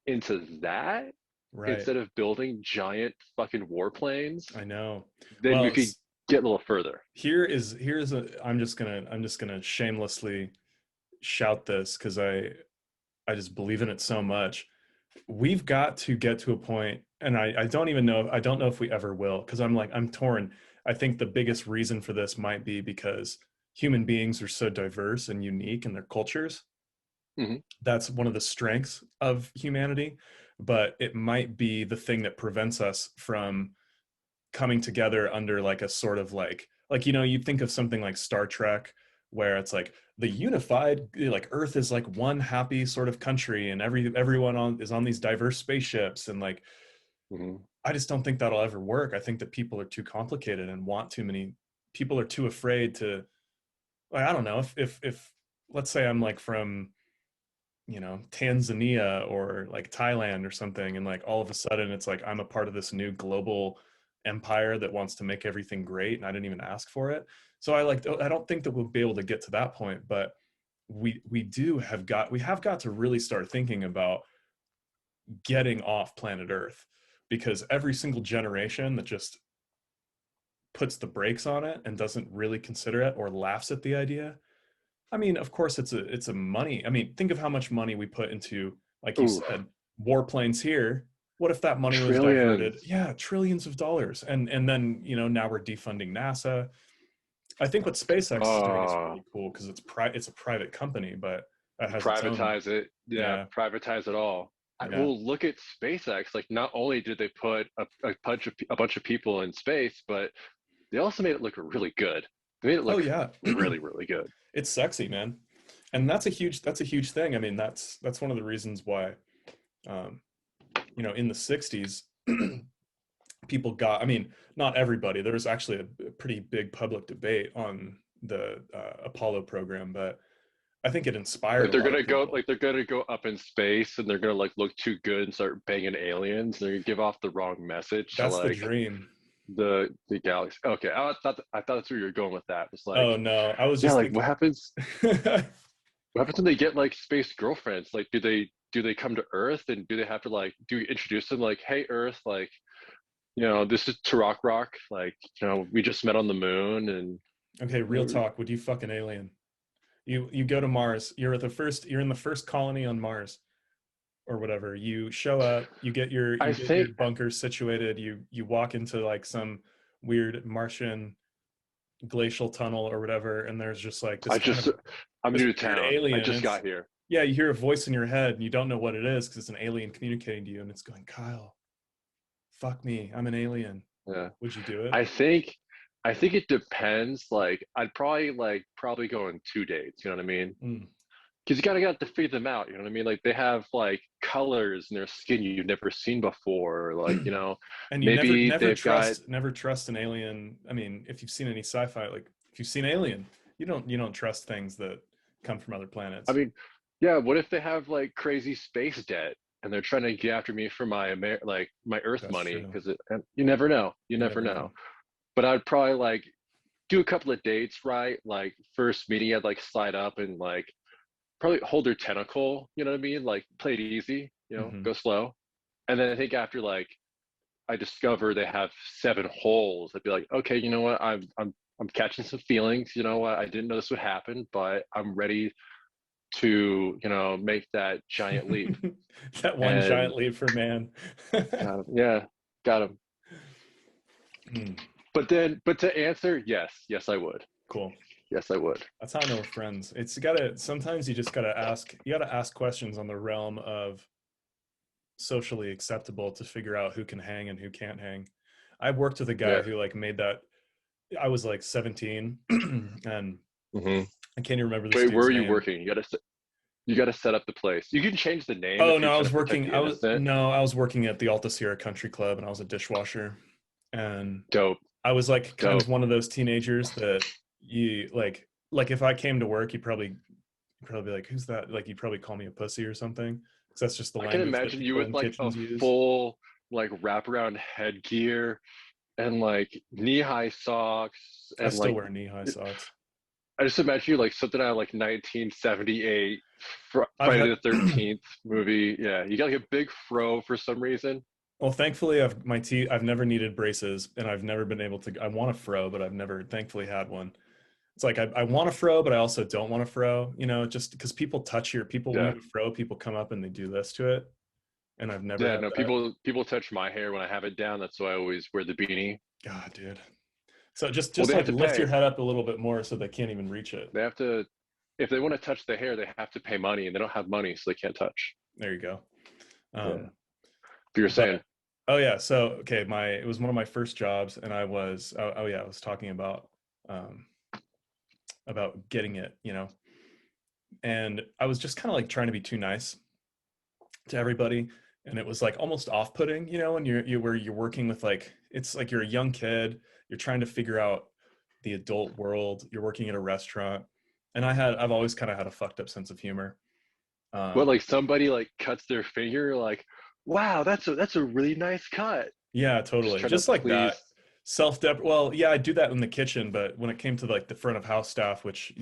into that Right. instead of building giant fucking warplanes, I know. then we Well, could get a little further. here's a I'm just gonna shamelessly shout this because I just believe in it so much. We've got to get to a point, and I don't know if we ever will, because I'm torn. I think the biggest reason for this might be because human beings are so diverse and unique in their cultures. Mm-hmm. That's one of the strengths of humanity, but it might be the thing that prevents us from coming together under like a sort of like you know, you think of something like Star Trek, where it's like the unified like Earth is like one happy sort of country, and everyone on is on these diverse spaceships, and like Mm-hmm. I just don't think that'll ever work. I think that people are too complicated and want too many. People are too afraid to. Like, I don't know if let's say I'm like from, you know, Tanzania or like Thailand or something, and like all of a sudden it's like I'm a part of this new global empire that wants to make everything great and I didn't even ask for it. So I don't think that we'll be able to get to that point, but we have got to really start thinking about getting off planet Earth, because every single generation that just puts the brakes on it and doesn't really consider it or laughs at the idea. I mean, of course, it's a money. I mean, think of how much money we put into, like you Ooh, said, warplanes here. What if that money was diverted? trillions. Yeah, trillions of dollars. And then, you know, now we're defunding NASA. I think what SpaceX is doing is Oh, really cool because it's a private company, but that has its own. privatize it. Yeah, Yeah, privatize it all. Yeah. well, look at SpaceX. Like, not only did they put a bunch of people in space, but they also made it look really good. They made it Oh look yeah. really, really good. It's sexy, man. And that's a huge thing. I mean, that's one of the reasons why um, in the 60s people got, I mean, not everybody. There was actually a pretty big public debate on the Apollo program, but I think it inspired Like a lot of people. they're gonna go up in space and they're gonna like look too good and start banging aliens. They're gonna give off the wrong message to That's the like dream. the galaxy. Okay, I thought that's where you were going with that. It's like, Oh no, I was yeah, just like thinking. what happens when they get like space girlfriends? Like, do they come to Earth and do they have to like do you introduce them like, hey Earth, like, this is Turok Rock, like, we just met on the moon and Okay, you real talk. Would you fuck an alien? You go to Mars. You're in the first colony on Mars or whatever. You show up, I you get your think bunker situated, you walk into like some weird Martian glacial tunnel or whatever, and there's just like I just I'm this new to weird town. I alien. just It's got here. Yeah, you hear a voice in your head and you don't know what it is because it's an alien communicating to you, and it's going, Kyle, fuck me, I'm an alien. Yeah. Would you do it? I think I think it depends. Like, I'd probably go on 2 dates, you know what I mean? Mm. Because you gotta get to figure them out, you know what I mean? Like, they have like colors in their skin you've never seen before, or like, And you never maybe never they've got. trust never trust an alien. I mean, if you've seen any sci-fi, like if you've seen Alien, you don't trust things that come from other I planets. mean, yeah, what if they have like crazy space debt and they're trying to get after me for like my Earth That's money? true. Because and you never know, you You never never know. know. But I'd probably like do a couple of dates, right? Like, first meeting, I'd like slide up and like probably hold their tentacle, you know what I mean? Like, play it easy, Hmm. go slow. And then I think after like I discover they have 7 holes, I'd be like, okay, you know what? I'm catching some feelings. You know what? I didn't know this would happen, but I'm ready to, make that giant leap. That one And giant leap for man. got him. Yeah, got him. Hmm. But to answer, yes, yes, I would. Cool. Yes, I would. That's how I know we're friends. It's gotta sometimes you just gotta ask. You gotta ask questions on the realm of socially acceptable to figure out who can hang and who can't hang. I worked with a guy Yeah. who like made that. I was like 17, and Hmm. I can't even remember this Wait, where dude's are you name. working? You gotta set up the place. You can change the name Oh if you're no, I trying was to protect working. the innocent. I was working at the Alta Sierra Country Club, and I was a dishwasher. And Dope, I was like kind of dope. one of those teenagers that you like if I came to work, you'd probably be like, who's that? Like you'd probably call me a pussy or something, because that's just the I can language that imagine you people with in like a kitchens use. full like wraparound headgear and like knee-high socks I and still like wear knee-high socks. I just imagine you like something out of like 1978 I've Friday had the 13th movie. Yeah, you got like a big fro for some reason. Well, thankfully, I've never needed braces, and I've never been able to. I want a fro, but I've never, thankfully, had one. It's like I want a fro, but I also don't want a fro. Just because people when you Yeah, have a fro, people come up and they do this to it, and I've never yeah. had No, that. people touch my hair when I have it down. That's why I always wear the beanie. God, dude. So just Well, just they have like to lift your pay. head up a little bit more so they can't even reach it. They have to if they want to touch the hair, they have to pay money, and they don't have money, so they can't touch. There you go. Yeah. Um, But you're but saying, oh yeah, so okay, my it was one of my first jobs, and oh yeah, I was talking um, about getting it, and I was just kind of like trying to be too nice to everybody, and it was like almost off-putting, when you're working with like it's like you're a young kid, you're trying to figure out the adult world, you're working at a restaurant, and I've always kind of had a fucked up sense of humor. what, Um, like somebody like cuts their finger, like, wow, that's a really nice cut. yeah, Just totally, trying to just like please. that. Well, yeah, I do that in the kitchen, but when it came to like the front of house staff, which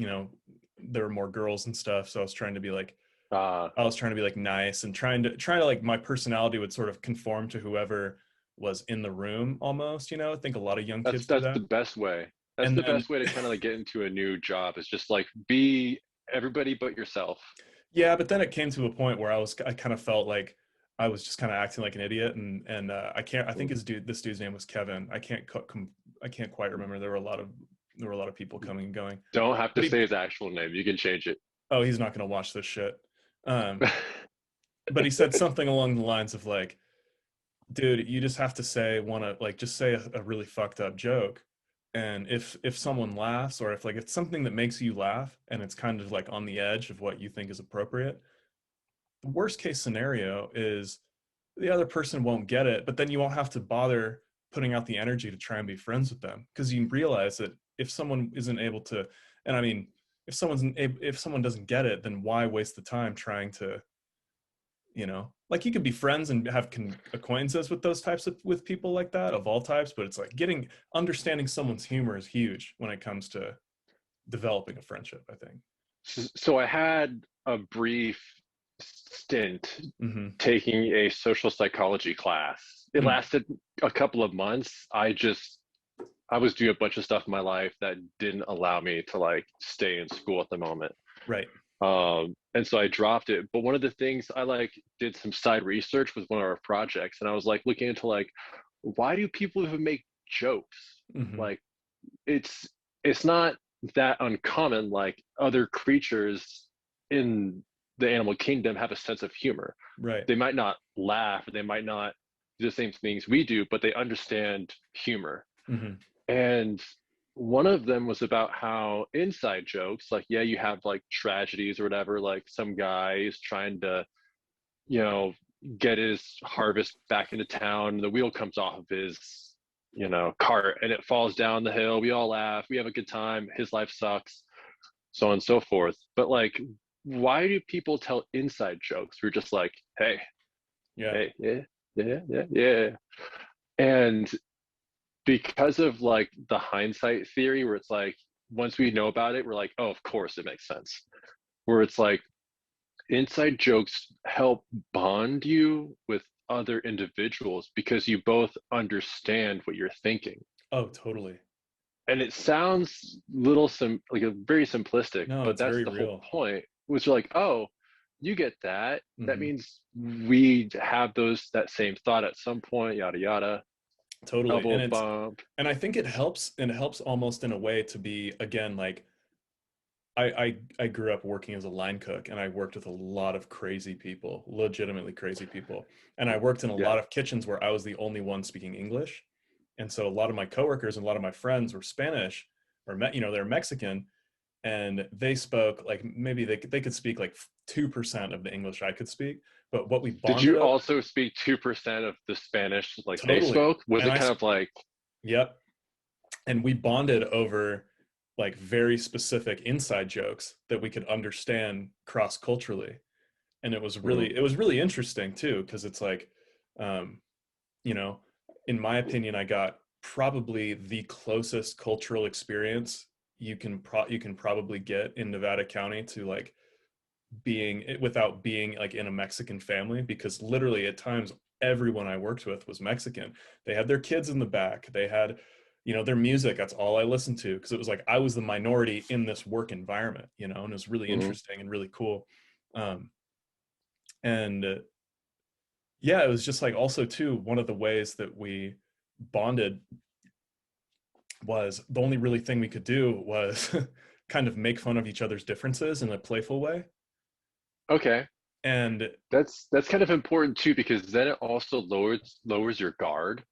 there were more girls and stuff, so Uh, I was trying to be like nice and trying to like my personality would sort of conform to whoever was in the room almost, I think a lot of young kids do that's the that. best way. That's And the then best way to kind of like get into a new job, is just like be everybody but yourself. yeah, but then it came to a point where I kind of felt like I was just kind of acting like an idiot, and I think Mm. this dude's name was Kevin. I can't quite remember. There were a lot of people coming and going. Don't have to But say his actual name. You can change it. oh, he's not going to watch this shit. Um but he said something along the lines of like, dude, you just have to say just say a really fucked up joke. And if someone laughs, or if like it's something that makes you laugh and it's kind of like on the edge of what you think is appropriate, the worst case scenario is the other person won't get it, but then you won't have to bother putting out the energy to try and be friends with them, because you realize that if someone isn't able to, and I mean, if someone doesn't get it, then why waste the time trying to, like you can be friends and have acquaintances with those types of with people like that of all types, but it's like understanding someone's humor is huge when it comes to developing a friendship, I think. So I had a brief stint Mm-hmm. taking a social psychology class. It Mm, lasted a couple of months. I was doing a bunch of stuff in my life that didn't allow me to like stay in school at the moment. right. And so I dropped it. But one of the things I like did some side research with one of our projects, and I was like looking into like, why do people even make jokes? Mm-hmm. Like it's it's not that uncommon. Like other creatures in the animal kingdom have a sense of humor. Right. They might not laugh, or they might not do the same things we do, but they understand humor. Mm-hmm. And one of them was about how inside jokes, like, yeah, you have like tragedies or whatever, like some guy is trying to, you know, get his harvest back into town. The wheel comes off of his, cart and it falls down the hill. We all laugh. We have a good time. His life sucks, so on and so forth. But like, why do people tell inside jokes? We're just like, hey, Yeah. hey, yeah, yeah, yeah, yeah. And because of like the hindsight theory, where it's like once we know about it, we're like, oh, of course it makes sense. Where it's like inside jokes help bond you with other individuals because you both understand what you're thinking. Oh, totally. And it sounds like a very simplistic, No, but it's that's very the whole real. point. Which you're like, oh, you get that. That Mm-hmm. means we have that same thought at some point, yada yada. Totally. Elbow bump. And I think it helps almost in a way to be, again, like I grew up working as a line cook, and I worked with a lot of crazy people, legitimately crazy people. And I worked in a Yeah. lot of kitchens where I was the only one speaking English. And so a lot of my coworkers and a lot of my friends were Spanish, or they're Mexican, and they spoke like, maybe they could speak like 2% of the English I could speak. But what we Did bonded you up, also speak 2% of the Spanish like they totally. spoke? Was And it kind of like, yep. And we bonded over like very specific inside jokes that we could understand cross culturally. And mhm. it was really interesting too, because it's like, um you know in my opinion, I got probably the closest cultural experience you can probably get in Nevada County to like being without being like in a Mexican family, because literally at times everyone I worked with was Mexican. They had their kids in the back. They had, their music. That's all I listened to, because it was like I was the minority in this work environment, and it was really Mhm. interesting and really cool. Um, and Yeah, it was just like also too, one of the ways that we bonded was the only really thing we could do was kind of make fun of each other's differences in a playful way. Okay. And That's kind of important too, because then it also lowers your guard.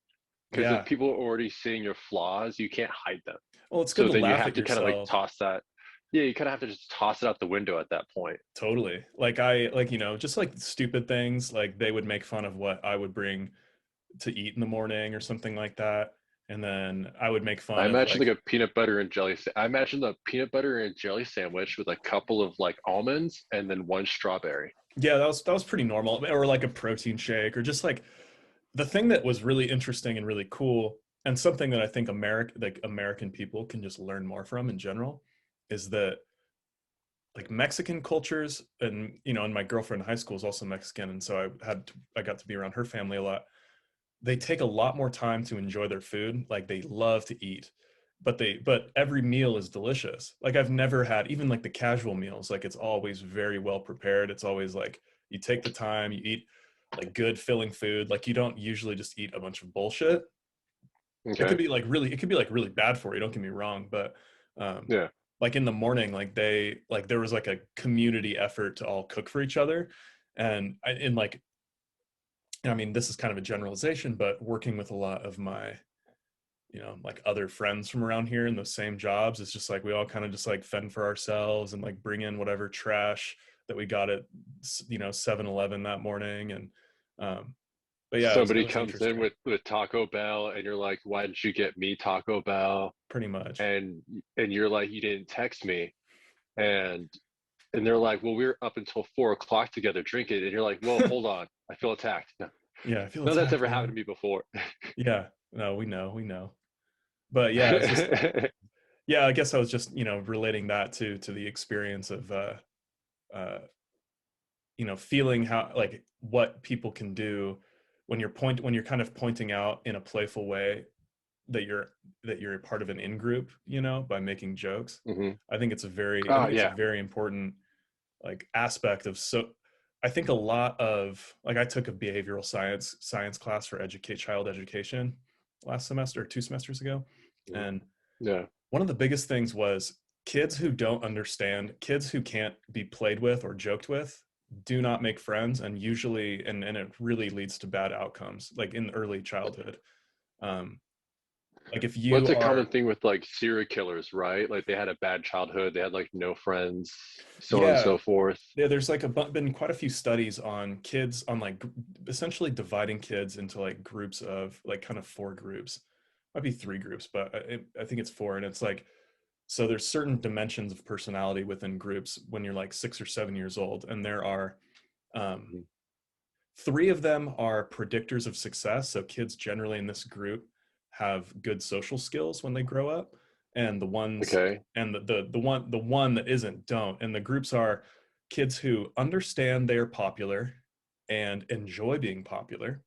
Because if yeah, people are already seeing your flaws, you can't hide them. well, it's good So to then you laugh have at to kind of like yourself. toss that. Yeah, you kind of have to just toss it out the window at that point. Totally. Just like stupid things, like they would make fun of what I would bring to eat in the morning or something like that. And then I would make I fun of imagine like, like a peanut butter and jelly. I imagine the peanut butter and jelly sandwich with a couple of like almonds and then one strawberry. yeah, that was pretty normal. Or like a protein shake, or just like the thing that was really interesting and really cool, and something that I think American people can just learn more from in general, is that like Mexican cultures, and my girlfriend in high school is also Mexican, and so I got to be around her family a lot. They take a lot more time to enjoy their food. Like they love to eat, but every meal is delicious. Like I've never had, even like the casual meals, like it's always very well prepared. It's always like you take the time, you eat like good filling food. Like you don't usually just eat a bunch of bullshit. Okay. It could be like really bad for you, don't get me wrong, but um Yeah. like in the morning, like there was like a community effort to all cook for each other. And in like, I mean, this is kind of a generalization, but working with a lot of my, like other friends from around here in those same jobs, it's just like we all kind of just like fend for ourselves and like bring in whatever trash that we got at 7-Eleven that morning. And but yeah, it Somebody was comes in interesting. with Taco Bell, and you're like, "Why didn't you get me Taco Bell?" Pretty much. And you're like, "You didn't text me." And they're like, "Well, we're up until 4 o'clock together drinking," and you're like, "Well, hold on, I feel attacked." No, Yeah, I feel no, that's attacked, ever happened to man. me before. Yeah, no, we know. But yeah, it's just yeah, I guess I was just, relating that to the experience of uh feeling how like what people can do when you're kind of pointing out in a playful way that you're a part of an in group, by making jokes. Hmm. I Oh think it's a yeah. very important like aspect of so I think a lot of like I took a behavioral science class for educate child education last semester, 2 semesters ago. Mhm. And Yeah. one of the biggest things was kids who don't understand, kids who can't be played with or joked with do not make friends, and usually and it really leads to bad outcomes like in early childhood. um like if What's you a common are thing with like serial killers, right? Like they had a bad childhood, they had like no friends, so on and yeah, so forth. there's like been quite a few studies on kids on like essentially dividing kids into like groups of like kind of four groups, might be three groups, but I think it's four. And it's like, so there's certain dimensions of personality within groups when you're like 6 or 7 years old, and there are um, Mhm. three of them are predictors of success. So kids generally in this group have good social skills when they grow up, and the ones Okay. and the one that isn't don't. And the groups are kids who understand they're popular and enjoy being popular,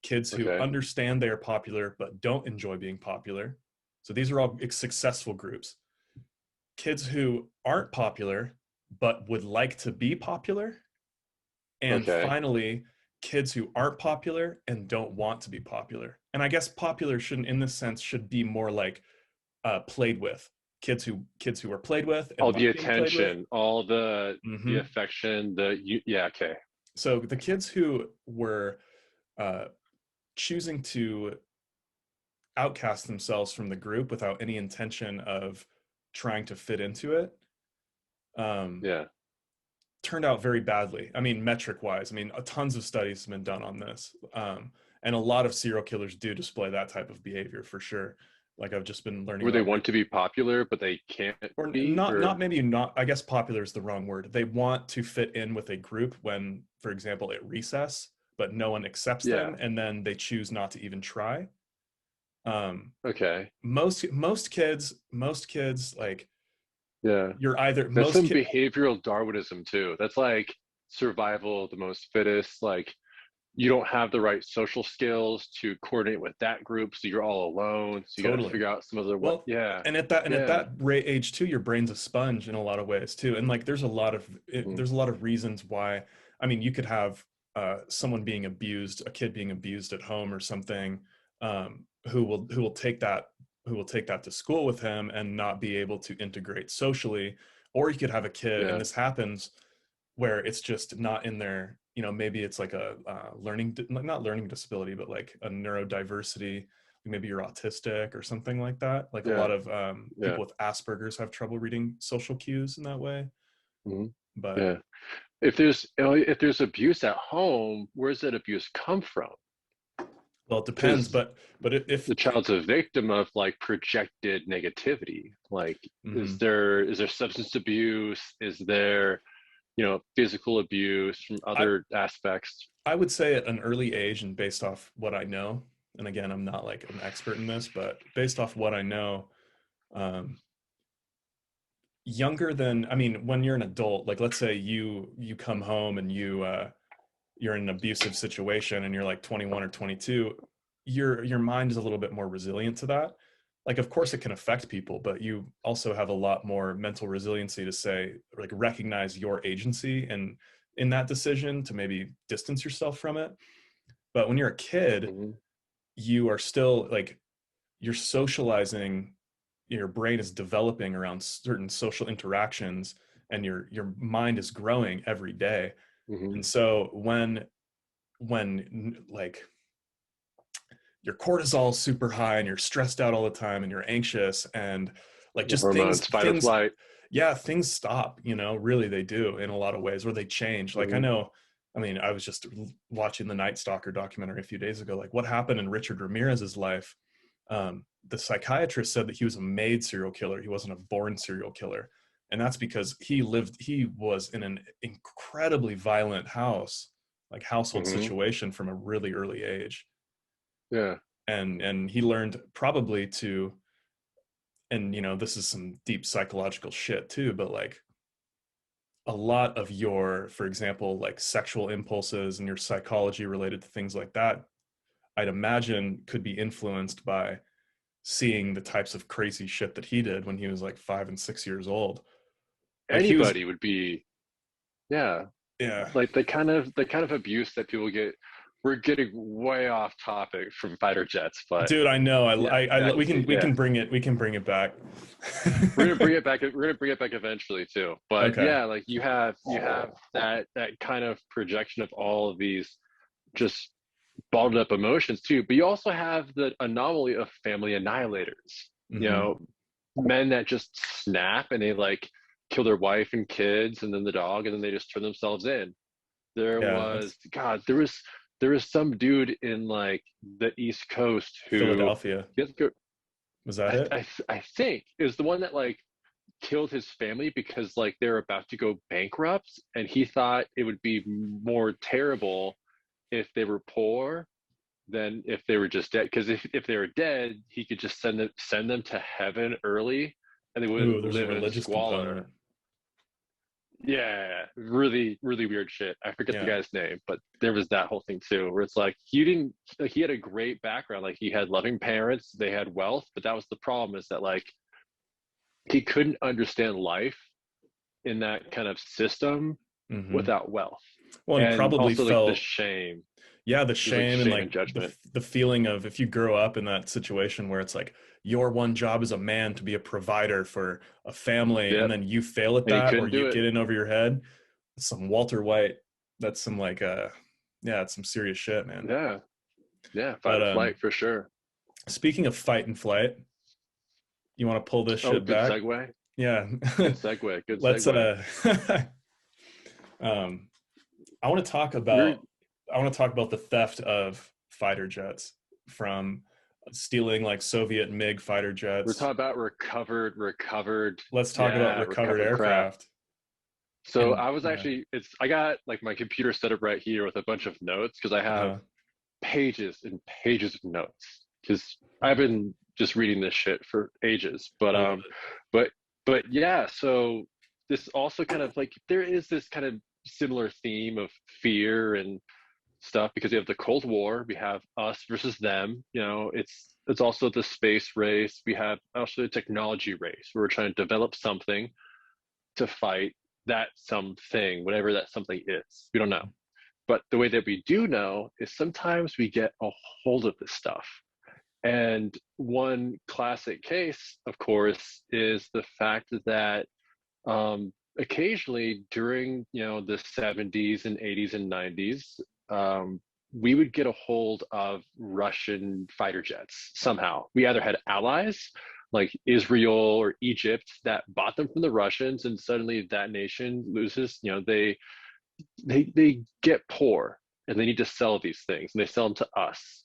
kids who Okay. understand they are popular but don't enjoy being popular. So these are all successful groups. Kids who aren't popular but would like to be popular, and Okay. finally kids who aren't popular and don't want to be popular. And I guess popular shouldn't in this sense should be more like played with, kids who are played with and All the like being played with. attention, all the Hmm. affection, the you, yeah, okay. So the kids who were uh, choosing to outcast themselves from the group without any intention of trying to fit into it, um, Yeah. turned out very badly. I mean, metric wise, I mean, tons of studies have been done on this. And a lot of serial killers do display that type of behavior for sure. Like I've just been learning Where they about want to be popular, but they can't or be, not or maybe not, I guess popular is the wrong word. They want to fit in with a group when, for example, at recess, but no one accepts yeah. them, and then they choose not to even try. Um, Okay. most kids like Yeah. you're either That's most some kid behavioral Darwinism too. That's like survival of the most fittest. Like you don't have the right social skills to coordinate with that group, so you're all alone. So you got to totally. figure out some other what. Well, Yeah, and at that yeah, age too, your brain's a sponge in a lot of ways too. And like mm, there's a lot of reasons why. I mean, you could have someone being abused, a kid being abused at home or something, who will take that to school with him and not be able to integrate socially. Or you could have a kid, and yeah, this happens, where it's just not in their, maybe it's like a not learning disability, but like a neurodiversity. Maybe you're autistic or something like that. Like a yeah, lot of yeah, people with Asperger's have trouble reading social cues in that way. mm, But yeah. If there's abuse at home, where's that abuse come from? well, it depends. Because But if the child's a victim of like projected negativity. Like, is mhm. there substance abuse? Is there physical abuse from I other aspects? I would say at an early age, and based off what I know, and again, I'm not like an expert in this, but based off what I know, um, younger than, I mean, when you're an adult, like let's say you come home and you're in an abusive situation and you're like 21 or 22, your mind is a little bit more resilient to that. Like of course it can affect people, but you also have a lot more mental resiliency to say, like, recognize your agency and in that decision to maybe distance yourself from it. But when you're a kid, Hmm. you are still like, you're socializing, your brain is developing around certain social interactions, and your mind is growing every day. Hmm. And so when like your cortisol's super high and you're stressed out all the time and you're anxious and like The just things hormones, fight or things flight. yeah, things stop, really they do in a lot of ways, or they change. Like I Hmm. know, I mean, I was just watching the Night Stalker documentary a few days ago. Like what happened in Richard Ramirez's life, the psychiatrist said that he was a made serial killer, he wasn't a born serial killer. And that's because he was in an incredibly violent household Hmm. situation from a really early age. Yeah. And he learned probably to, and this is some deep psychological shit too, but like a lot of your, for example, like sexual impulses and your psychology related to things like that, I'd imagine could be influenced by seeing the types of crazy shit that he did when he was like 5 and 6 years old. Like he was, Anybody would be, yeah, yeah, like the kind of abuse that people get. We're getting way off topic from fighter jets, but dude, I know. yeah, We exactly. can Yeah, bring it back. we're gonna bring it back. We're gonna bring it back eventually too. But Okay. yeah, like you have that kind of projection of all of these just bottled up emotions too. But you also have the anomaly of family annihilators. You Hmm. know, men that just snap and they like kill their wife and kids and then the dog and then they just turn themselves in. There Yeah, was that's God, there was some dude in like the East Coast who Philadelphia. he has to go, Was that it? I think is the one that like killed his family because like they're about to go bankrupt and he thought it would be more terrible if they were poor than if they were just dead because if they were dead he could just send them to heaven early and they Ooh, wouldn't there's a live in religious component. squalor. Yeah, really, really weird shit. I forget the Yeah. guy's name, but there was that whole thing too, where it's like he didn't, like he had a great background, like he had loving parents, they had wealth, but that was the problem is that like he couldn't understand life in that kind of system Hmm. without wealth, Well, and and probably also like the felt, shame. yeah, the There's like shame and shame like and judgment. the feeling of if you grow up in that situation where it's like your one job as a man to be a provider for a family and Yep, then you fail at and he that or couldn't you do it. get in over your head, that's some Walter White. That's some like yeah, it's some serious shit, man. Yeah, yeah, fight But or flight for sure. speaking of fight and flight, you want to pull this Oh, shit good back? segue. Yeah. Good segue. Good Let's segue. um I want to talk We're about the theft of fighter jets from stealing like Soviet MiG fighter we're jets. talking about recovered, Let's talk about yeah, recovered recovered craft. aircraft. So And I was yeah, actually, I got like my computer set up right here with a bunch of notes because I have uh-huh. pages and pages of notes because I've been just reading this shit for ages. I love But yeah, so this also kind of like there is this kind of similar theme of fear and stuff because you have the Cold War, we have us versus them. You know, it's also the space race. We have also the technology race. Where we're trying to develop something to fight that something, whatever that something is. We don't know. But the way that we do know is sometimes we get a hold of this stuff. And one classic case, of course, is the fact that occasionally during the 70s and 80s and 90s, we would get a hold of Russian fighter jets somehow. We either had allies like Israel or Egypt that bought them from the Russians, and suddenly that nation loses. They get poor and they need to sell these things, and they sell them to us.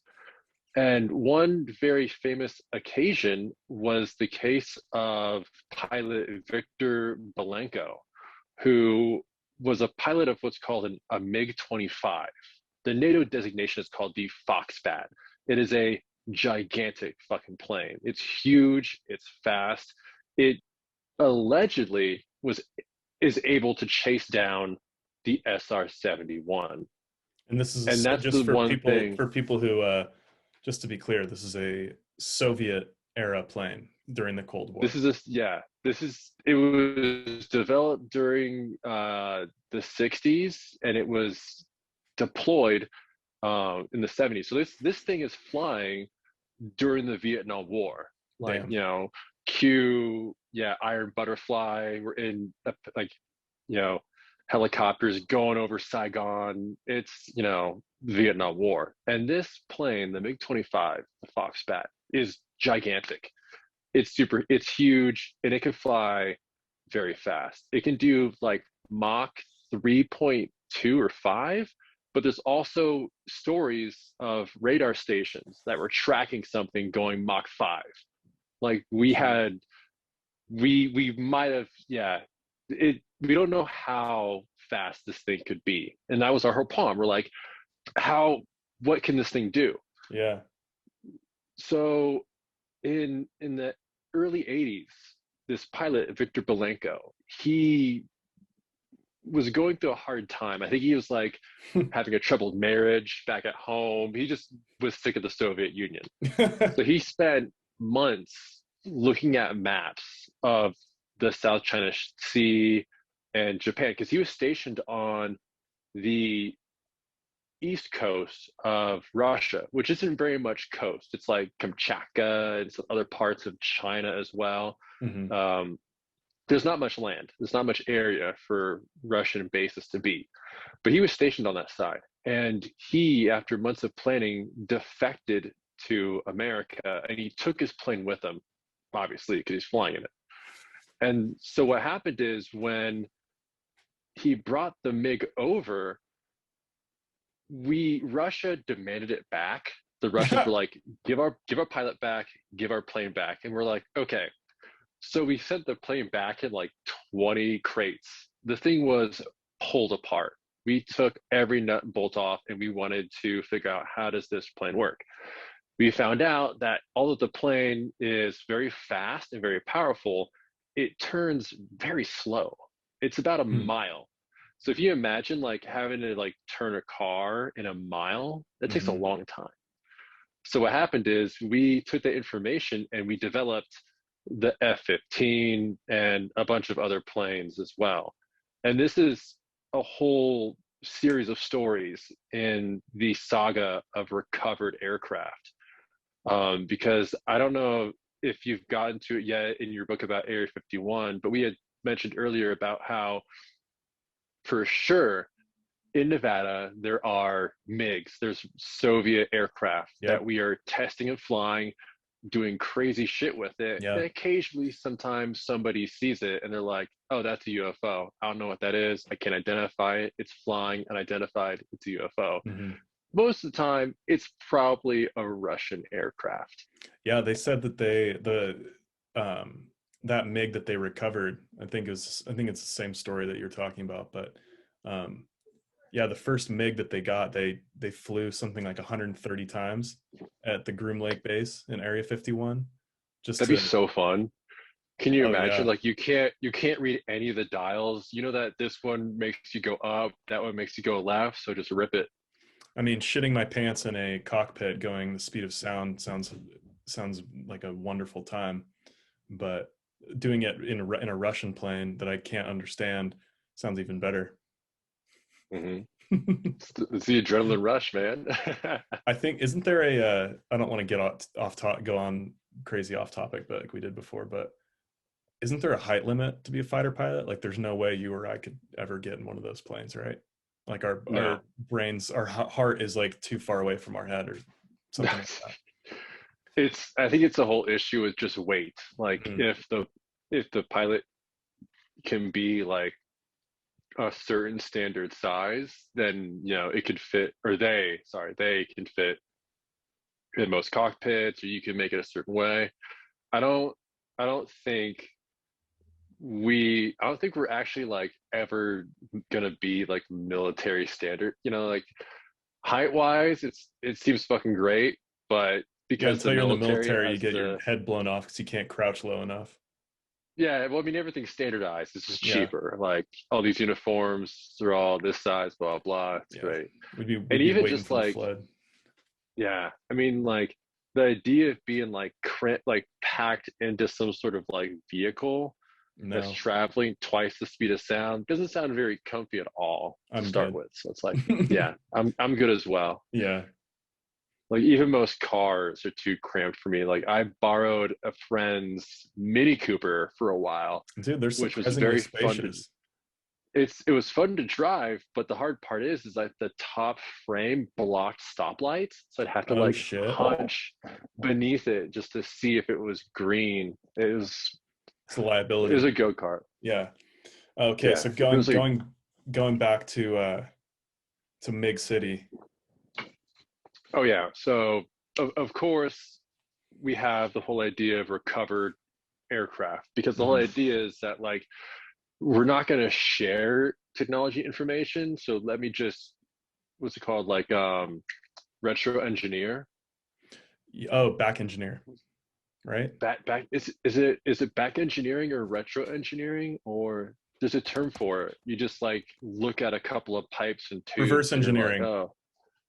And one very famous occasion was the case of pilot Victor Belenko, who was a pilot of what's called a MiG 25. The NATO designation is called the Foxbat. It is a gigantic fucking plane. It's huge, it's fast. It allegedly is able to chase down the SR-71. and this is And that's just the one thing. for people who just to be clear, this is a Soviet era plane during the Cold This War. is this yeah. It was developed during the 60s and it was deployed in the 70s. So this thing is flying during the Vietnam War. Like, Damn. Q, yeah, Iron Butterfly. We're in like, you know, helicopters going over Saigon. It's, the Vietnam War. And this plane, the MiG-25, the Foxbat, is gigantic. It's huge, and it can fly very fast. It can do like Mach 3.2 or 5, but there's also stories of radar stations that were tracking something going Mach 5. Like we might have, yeah, we don't know how fast this thing could be. And that was our whole problem. We're like, what can this thing do? Yeah. So in the early 80s, this pilot, Victor Belenko, he was going through a hard time. I think he was like having a troubled marriage back at home. He just was sick of the Soviet Union. So he spent months looking at maps of the South China Sea and Japan, because he was stationed on the east coast of Russia, which isn't very much coast. It's like Kamchatka and some other parts of China as well. Mm-hmm. There's not much land. There's not much area for Russian bases to be. But he was stationed on that side. And he, after months of planning, defected to America, and he took his plane with him, obviously, because he's flying in it. And so what happened is, when he brought the MiG over, Russia demanded it back. The Russians were like, give our pilot back, give our plane back. And we're like, okay. So we sent the plane back in like 20 crates. The thing was pulled apart. We took every nut and bolt off, and we wanted to figure out, how does this plane work? We found out that although the plane is very fast and very powerful, it turns very slow. It's about a mile. So if you imagine like having to like turn a car in a mile, that takes a long time. So what happened is, we took the information and we developed the F-15 and a bunch of other planes as well. And this is a whole series of stories in the saga of recovered aircraft. Because I don't know if you've gotten to it yet in your book about Area 51, but we had mentioned earlier about how, for sure, in Nevada, there are MiGs, there's Soviet aircraft that we are testing and flying, doing crazy shit with it. And occasionally, sometimes somebody sees it and they're like, oh, that's a UFO. I don't know what that is. I can't identify it. It's flying unidentified. It's a UFO. Most of the time, it's probably a Russian aircraft. Yeah, they said that that MiG that they recovered, I think it's the same story that you're talking about, but yeah, the first MiG that they got, they flew something like 130 times at the Groom Lake base in Area 51. That'd be so fun. Can you imagine? Yeah. Like, you can't read any of the dials. You know that this one makes you go up, that one makes you go left, so just rip it. I mean, shitting my pants in a cockpit going the speed of sound sounds like a wonderful time, but doing it in a Russian plane that I can't understand sounds even better. It's the adrenaline rush, man. I think, isn't there I don't want to get go on crazy off topic, but like we did before, but isn't there a height limit to be a fighter pilot? Like, there's no way you or I could ever get in one of those planes, right? Like our brains, our heart is like too far away from our head or something like that. I think it's a whole issue with just weight. Like, if the pilot can be like a certain standard size, then it could fit, or they can fit in most cockpits, or you can make it a certain way. I don't think we're actually like ever gonna be like military standard. Like, height wise, it seems fucking great, but because until you're in the military, you get your head blown off because you can't crouch low enough. Yeah, well, I mean, everything's standardized. It's just cheaper. Like, all these uniforms, they're all this size, blah blah. It's great. We'd be even waiting just for the like, flood. yeah, I mean, like, the idea of being like packed into some sort of like vehicle that's traveling twice the speed of sound doesn't sound very comfy at all to start with. So it's like, yeah, I'm good as well. Yeah. Like, even most cars are too cramped for me. Like, I borrowed a friend's Mini Cooper for a while, Dude, they're which was very spacious. it was fun to drive, but the hard part is like the top frame blocked stoplights, so I'd have to Oh like shit. punch beneath it just to see if it was green. It's a It was liability. a go-kart. Yeah. Okay, Yeah, so it going was like, going back to Mig City. oh yeah. So of course we have the whole idea of recovered aircraft, because the whole Hmm. idea is that like we're not going to share technology information, so let me just, what's it called, like retro engineer. Oh, back engineer, right? Back is it back engineering or retro engineering, or there's a term for it? You just like look at a couple of pipes and Reverse tubes and you're like, engineering. oh,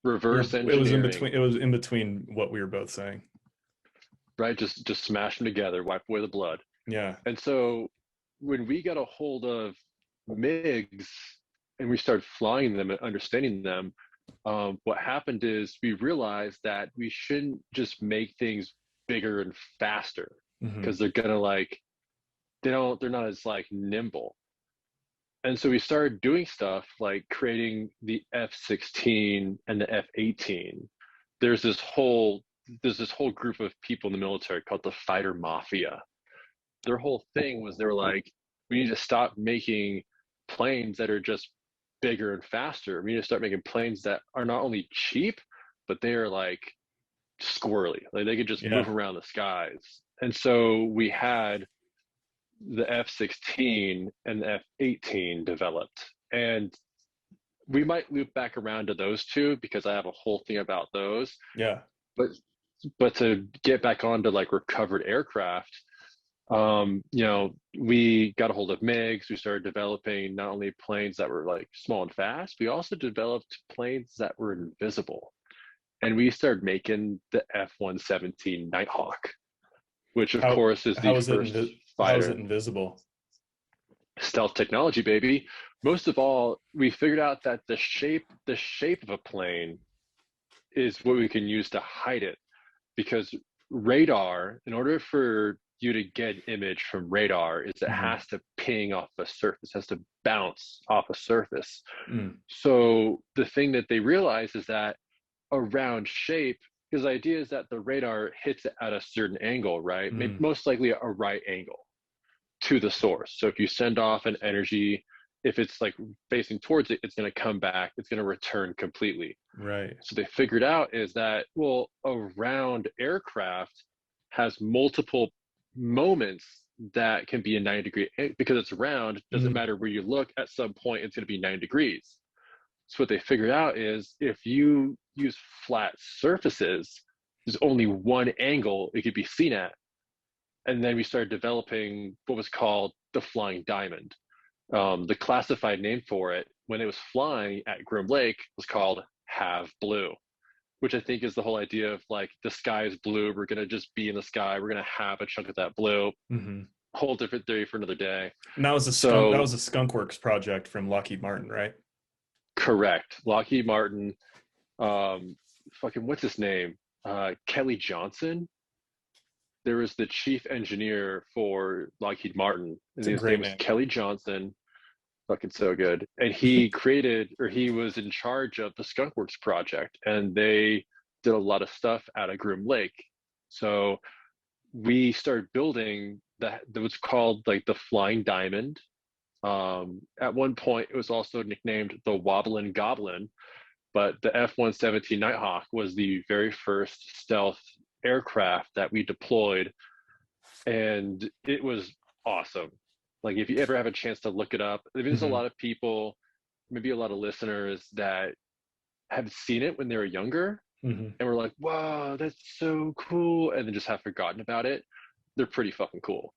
reverse It was in engineering, between. It was in between what we were both saying. right? Just smash them together, wipe away the blood. Yeah. And so when we got a hold of MiGs and we started flying them and understanding them, what happened is we realized that we shouldn't just make things bigger and faster, Hmm. because they're gonna like, they're not as like nimble. And so we started doing stuff like creating the F-16 and the F-18. There's this whole there's this whole group of people in the military called the fighter mafia. Their whole thing was, they were like, we need to stop making planes that are just bigger and faster. We need to start making planes that are not only cheap, but they are like squirrely. Like they could just move Yeah. around the skies. And so we had the F-16 and the F-18 developed. And we might loop back around to those two because I have a whole thing about those. Yeah. But to get back onto like recovered aircraft, we got a hold of MiGs. We started developing not only planes that were like small and fast, we also developed planes that were invisible. And we started making the F-117 Nighthawk, which of How course is the first how is it fighter. invisible? Stealth technology, baby. Most of all, we figured out that the shape of a plane is what we can use to hide it, because radar, in order for you to get an image from radar, is it Hmm. has to ping off a surface, has to bounce off a surface. Mm. So the thing that they realize is that a round shape, because the idea is that the radar hits it at a certain angle, right? Mm. Most likely a right angle to the source. So if you send off an energy, if it's like facing towards it, it's going to come back, it's going to return completely. Right. So they figured out is that, well, a round aircraft has multiple moments that can be a 90-degree, because it's round, it doesn't Mm. matter where you look, at some point it's going to be 90 degrees. So what they figured out is if you use flat surfaces, there's only one angle it could be seen at. And then we started developing what was called the flying diamond. The classified name for it when it was flying at Groom Lake was called Have Blue, which I think is the whole idea of like, the sky is blue. We're going to just be in the sky. We're going to have a chunk of that blue. Hmm. Whole different theory for another day. And that was a skunk. That So, was a Skunk Works project from Lockheed Martin, right? correct. Lockheed Martin, fucking, what's his name? Kelly Johnson. There was the chief engineer for Lockheed Martin, and It's a his great name was name. Kelly Johnson. Fucking so good. And he created, or he was in charge of the Skunk Works project, and they did a lot of stuff out of Groom Lake. So we started building that was called like the Flying Diamond. At one point, it was also nicknamed the Wobblin' Goblin, but the F-117 Nighthawk was the very first stealth aircraft that we deployed, and it was awesome. Like if you ever have a chance to look it up, I mean, there's a Hmm. lot of people, maybe a lot of listeners that have seen it when they were younger Hmm. and were like, "Wow, that's so cool," and then just have forgotten about it. They're pretty fucking cool.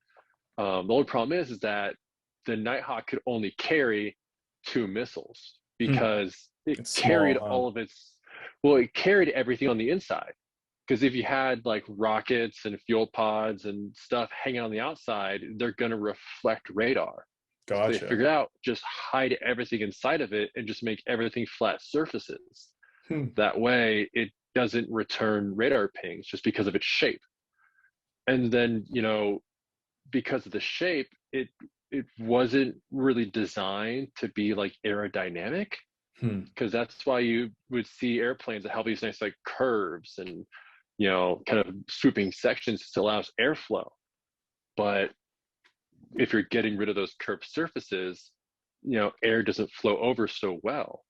The only problem is that the Nighthawk could only carry two missiles, Hmm. because it It's carried small, huh? all of its, well, it carried everything on the inside. Because if you had like rockets and fuel pods and stuff hanging on the outside, they're going to reflect radar. So they Gotcha. figured out just hide everything inside of it and just make everything flat surfaces. Hmm. That way it doesn't return radar pings just because of its shape. And then, because of the shape, it wasn't really designed to be like aerodynamic, Hmm. because that's why you would see airplanes that have these nice like curves and, you know, kind of swooping sections to allow airflow. But if you're getting rid of those curved surfaces, you know, air doesn't flow over so well.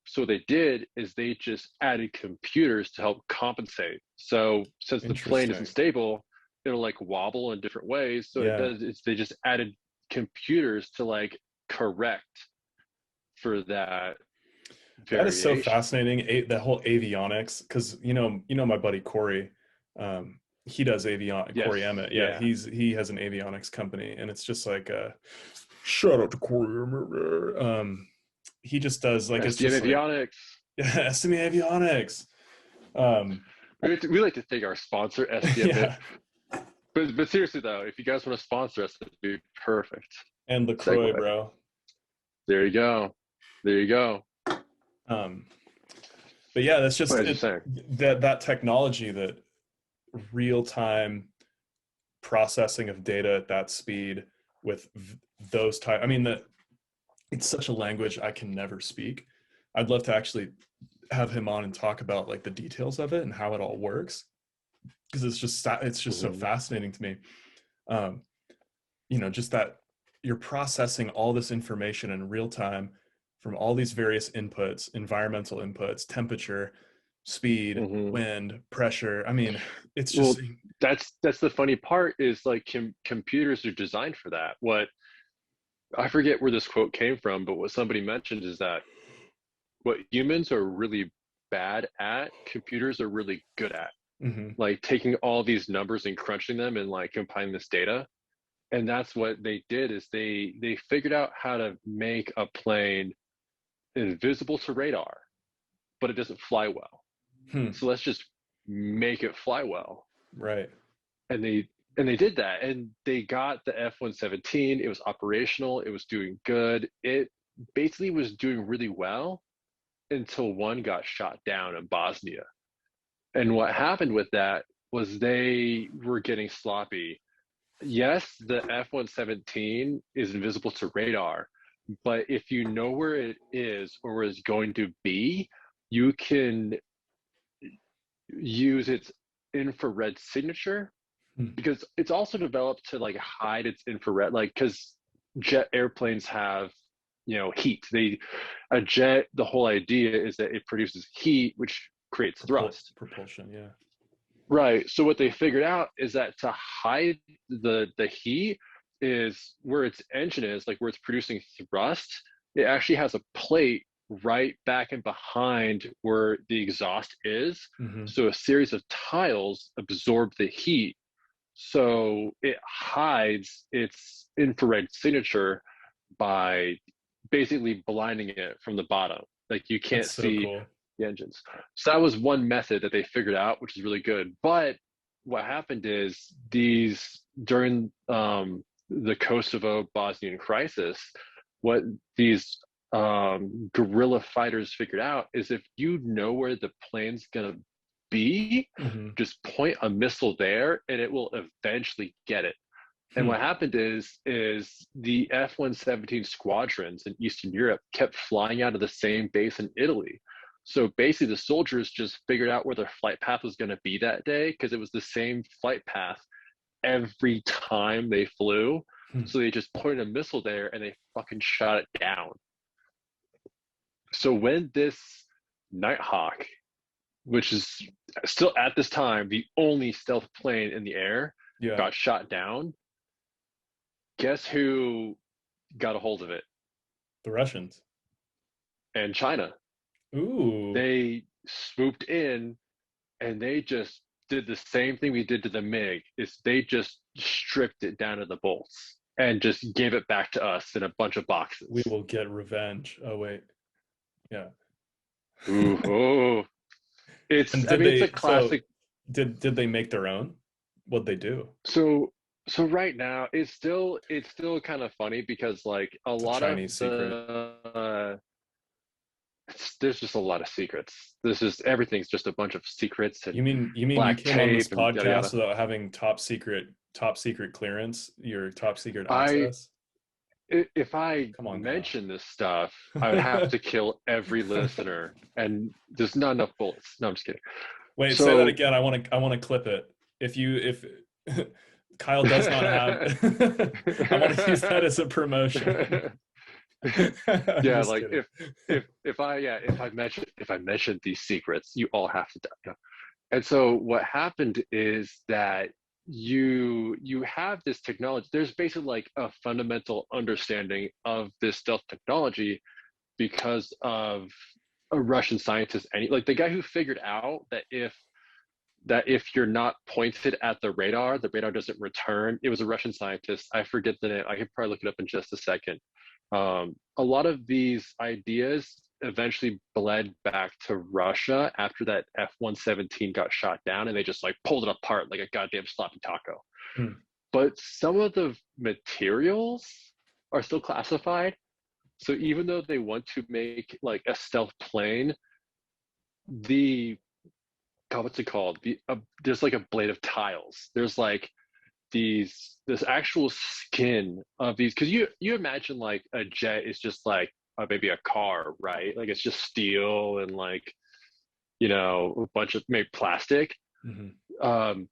So what they did is they just added computers to help compensate. So since the plane isn't Interesting. stable, it'll like wobble in different ways. So it Yeah. does, it's, they just added computers to like correct for that That is so variation. fascinating. The whole avionics, because my buddy Corey, he does Corey Yes, Emmett. Yeah, yeah. he has an avionics company, and it's just like shout out to Corey Emmett. He just does like it's SDM just like Avionics. yeah, SME Avionics. Um, We like to thank our sponsor, SDM. yeah, But seriously though, if you guys want to sponsor us, that'd be perfect. and Lacroix, Segue. bro. There you go. There you go. Um, but yeah, that's What just was you it. saying? That technology, that real time processing of data at that speed with those type. I mean, that it's such a language I can never speak. I'd love to actually have him on and talk about like the details of it and how it all works, because it's just so Mm-hmm. fascinating to me. Um, just that you're processing all this information in real time from all these various inputs, environmental inputs, temperature, speed, Mm-hmm. wind, pressure. I mean, it's just Well, that's the funny part is like computers are designed for that. What I forget where this quote came from, but what somebody mentioned is that what humans are really bad at, computers are really good at. mhm, Like taking all these numbers and crunching them and like compiling this data. And that's what they did is they figured out how to make a plane invisible to radar, but it doesn't fly well. hmm, So let's just make it fly well. right. And they did that, and they got the F-117. It was operational, it was doing good, it basically was doing really well until one got shot down in Bosnia. And what happened with that was they were getting sloppy. Yes, the F-117 is invisible to radar, but if you know where it is or where it's going to be, you can use its infrared signature, Hmm. because it's also developed to like hide its infrared, like because jet airplanes have, you know, heat. A jet, the whole idea is that it produces heat which creates thrust. Propulsion, yeah. Right, so what they figured out is that to hide the heat is where its engine is, like where it's producing thrust, it actually has a plate right back and behind where the exhaust is. Hmm. So a series of tiles absorb the heat, so it hides its infrared signature by basically blinding it from the bottom. Like you That's can't so see cool. the engines. So that was one method that they figured out, which is really good. But what happened is these during the Kosovo Bosnian crisis, what these guerrilla fighters figured out is if you know where the plane's gonna be, Hmm. just point a missile there and it will eventually get it. And Hmm. what happened is the F-117 squadrons in Eastern Europe kept flying out of the same base in Italy. So basically the soldiers just figured out where their flight path was going to be that day because it was the same flight path every time they flew. Hmm. So they just pointed a missile there and they fucking shot it down. So when this Nighthawk, which is still at this time the only stealth plane in the air, Yeah. got shot down, guess who got a hold of it? The Russians. And China. Ooh. They swooped in and they just did the same thing we did to the MiG. Is they just stripped it down to the bolts and just gave it back to us in a bunch of We boxes. will get revenge. Oh wait. Yeah. Ooh, oh, And I did mean, it's a they so classic. did they make their own? What'd they do? So so right now it's still kind of funny because like a It's a lot of Chinese secret. the there's just a lot of secrets. This is everything's just a bunch of secrets and You mean you black came on this tape and yada podcast yada. without having top secret clearance, your top secret I access? if I Come on, Kyle. mention this stuff, I would have to kill every listener, and there's not enough bullets. No, I'm just kidding. Wait, say that So, again. I want to clip it. If Kyle does not have, I want to use that as a promotion. I'm yeah, just like kidding. if I mention these secrets, you all have to die. Yeah. And so what happened is that you have this technology. There's basically like a fundamental understanding of this stealth technology because of a Russian scientist, and like the guy who figured out that if you're not pointed at the radar doesn't return. It was a Russian scientist. I forget the name. I could probably look it up in just a second. A lot of these ideas eventually bled back to Russia after that F-117 got shot down, and they just like pulled it apart like a goddamn sloppy taco. Hmm. But some of the materials are still classified. So even though they want to make like a stealth plane, the God, what's it called? There's like a blade of tiles. There's like this actual skin of these, because you imagine like a jet is just like maybe a car, right? Like it's just steel and like a bunch of maybe plastic. Hmm. Um,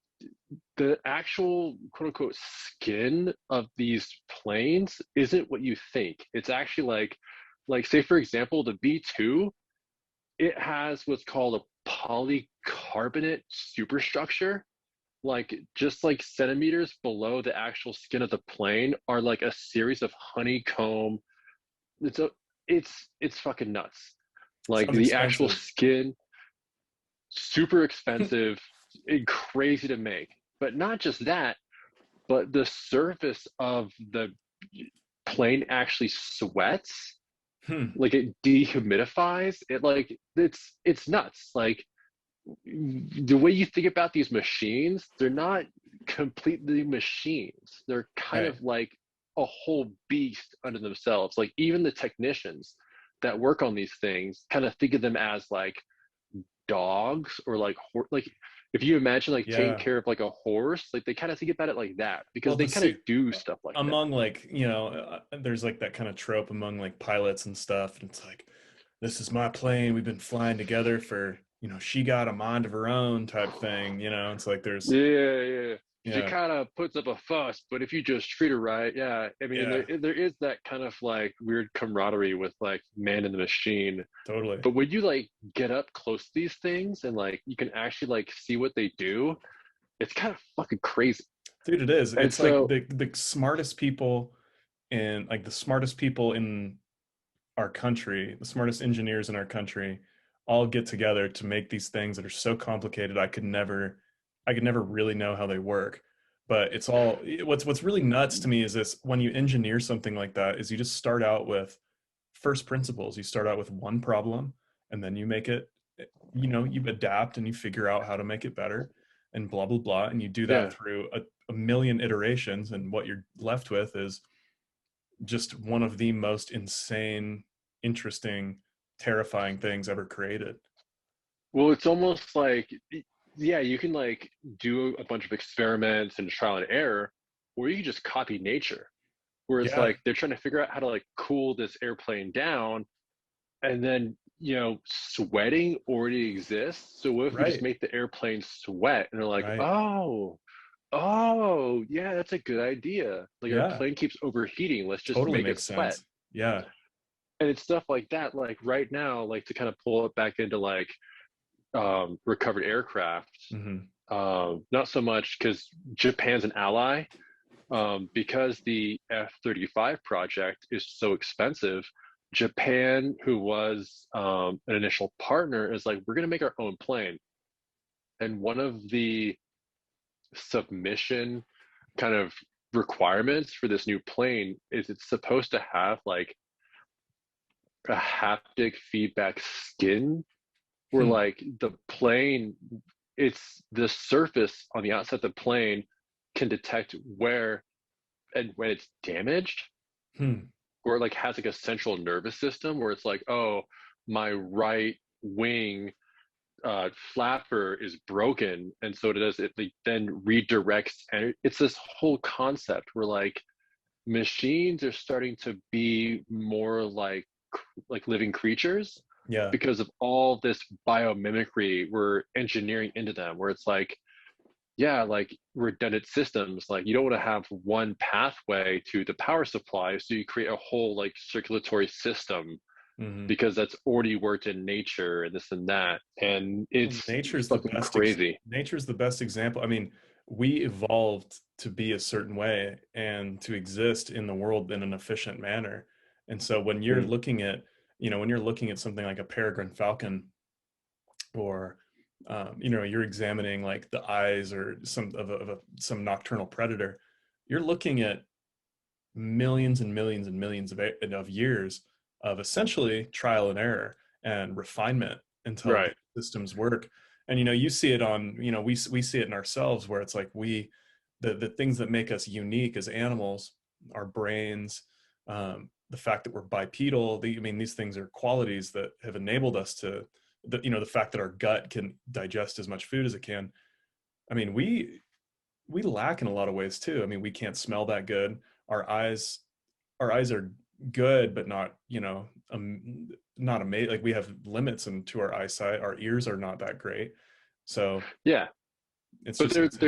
the actual quote unquote skin of these planes isn't what you think. It's actually like say for example the B2, it has what's called a polycarbonate superstructure, like just like centimeters below the actual skin of the plane are like a series of honeycomb. It's a it's fucking nuts. Like Sounds the actual expensive. skin, super expensive and crazy to make. But not just that, but the surface of the plane actually sweats, Hmm. like it dehumidifies it, like it's nuts. Like the way you think about these machines, they're not completely machines. They're kind Right. of like a whole beast unto themselves. Like even the technicians that work on these things kind of think of them as like dogs, or like if you imagine like taking Yeah. care of like a horse, like they kind of think about it like that because Well, they the kind of suit do stuff like that. among like there's like that kind of trope among like pilots and stuff, and it's like, this is my plane. We've been flying together for, she got a mind of her own type thing. It's like there's Yeah, yeah. She yeah, kind of puts up a fuss, but if you just treat her right, yeah. I mean, yeah, there is that kind of like weird camaraderie with like man in the machine. totally, But when you like get up close to these things and like you can actually like see what they do, it's kind of fucking crazy. dude. It is. And It's like so, the smartest people in our country, the smartest engineers in our country, all get together to make these things that are so complicated. I could never really know how they work. But it's all what's really nuts to me is this: when you engineer something like that, is you just start out with first principles. You start out with one problem, and then you make it. You adapt and you figure out how to make it better, and blah blah blah. And you do that yeah. through a million iterations, and what you're left with is just one of the most insane, interesting, terrifying things ever created. Well, it's almost like, yeah, you can like do a bunch of experiments and trial and error, or you can just copy nature, where it's Yeah, like they're trying to figure out how to like cool this airplane down, and then sweating already exists. So what if we just right, make the airplane sweat? And they're like, right. oh yeah, that's a good idea. Like our Yeah, plane keeps overheating, let's just totally make it makes sweat. sense. Yeah. And it's stuff like that. Like right now, like to kind of pull it back into like recovered aircraft. Hmm. Not so much because Japan's an ally. Because the F-35 project is so expensive, Japan, who was an initial partner, is like, we're going to make our own plane. And one of the submission kind of requirements for this new plane is it's supposed to have like a haptic feedback skin, where Hmm. like the plane, it's the surface on the outside of the plane can detect where and when it's damaged, Hmm. or it like has like a central nervous system where it's like, oh, my right wing flapper is broken, and so it does it like, then redirects, and it's this whole concept where like machines are starting to be more like living creatures Yeah. because of all this biomimicry we're engineering into them, where it's like, yeah, like redundant systems, like you don't want to have one pathway to the power supply, so you create a whole like circulatory system Hmm. because that's already worked in nature and this and that, and it's fucking crazy. Nature's the best example. I mean, we evolved to be a certain way and to exist in the world in an efficient manner. And so when you're Mm, looking at, when you're looking at something like a peregrine falcon, or you're examining like the eyes or some nocturnal predator, you're looking at millions and millions and millions of years of essentially trial and error and refinement until the right. systems work. And you see it on, we see it in ourselves, where it's like the things that make us unique as animals, our brains, the fact that we're bipedal, I mean, these things are qualities that have enabled us to, the fact that our gut can digest as much food as it can. I mean, we lack in a lot of ways too. I mean, we can't smell that good. Our eyes, our eyes are good, but not, not amazing. Like, we have limits into our eyesight. Our ears are not that great. So Yeah, but it's interesting.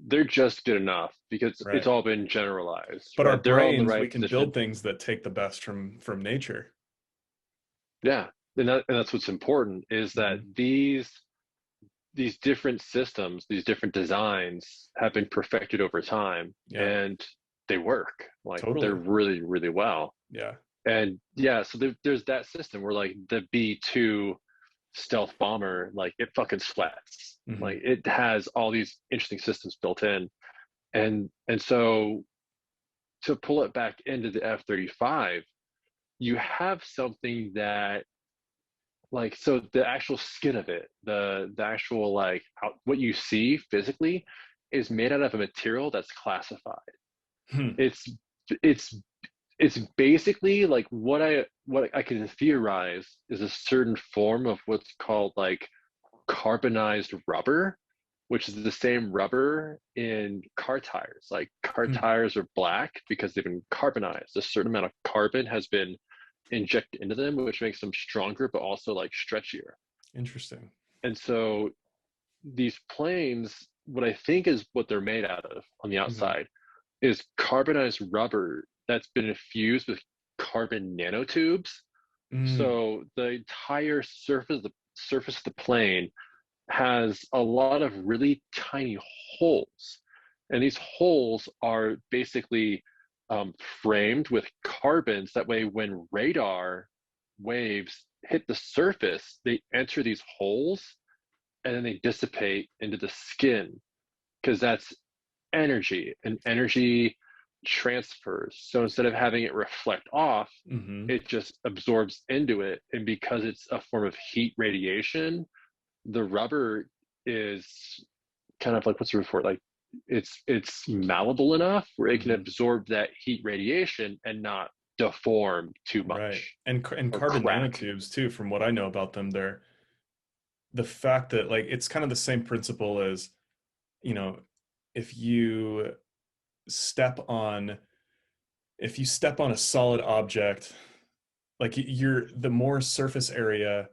they're just good enough because it's Right. all been generalized, But our right? They're all in the brains, we right can position. build things that take the best from nature. Yeah, and that's what's important is that Hmm. these different systems, these different designs have been perfected over time, Yeah, and they work. Like they're totally. really, really well. Yeah. And yeah, so there's that system where like the B-2 stealth bomber, like it fucking sweats. Hmm. Like it has all these interesting systems built in. And so to pull it back into the F-35, you have something that like so the actual skin of it, the actual like what you see physically is made out of a material that's classified. Hmm. It's it's it's basically like what I can theorize is a certain form of what's called like carbonized rubber, which is the same rubber in car tires. Like car Hmm. tires are black because they've been carbonized. A certain amount of carbon has been injected into them, which makes them stronger, but also like stretchier. Interesting. And so these planes, what I think is what they're made out of on the Hmm. outside is carbonized rubber that's been infused with carbon nanotubes. Mm. So the entire surface of the plane has a lot of really tiny holes. And these holes are basically framed with carbons. That way, when radar waves hit the surface, they enter these holes and then they dissipate into the skin because that's energy and energy transfers. So instead of having it reflect off, Hmm. it just absorbs into it. And because it's a form of heat radiation, the rubber is kind of like what's the word for it? Like it's malleable enough where it can Hmm. absorb that heat radiation and not deform too Right. much And or carbon crack. nanotubes too, from what I know about them, they're the fact that, like, it's kind of the same principle as, you know, if you step on if you step on a solid object, like, you're the more surface area,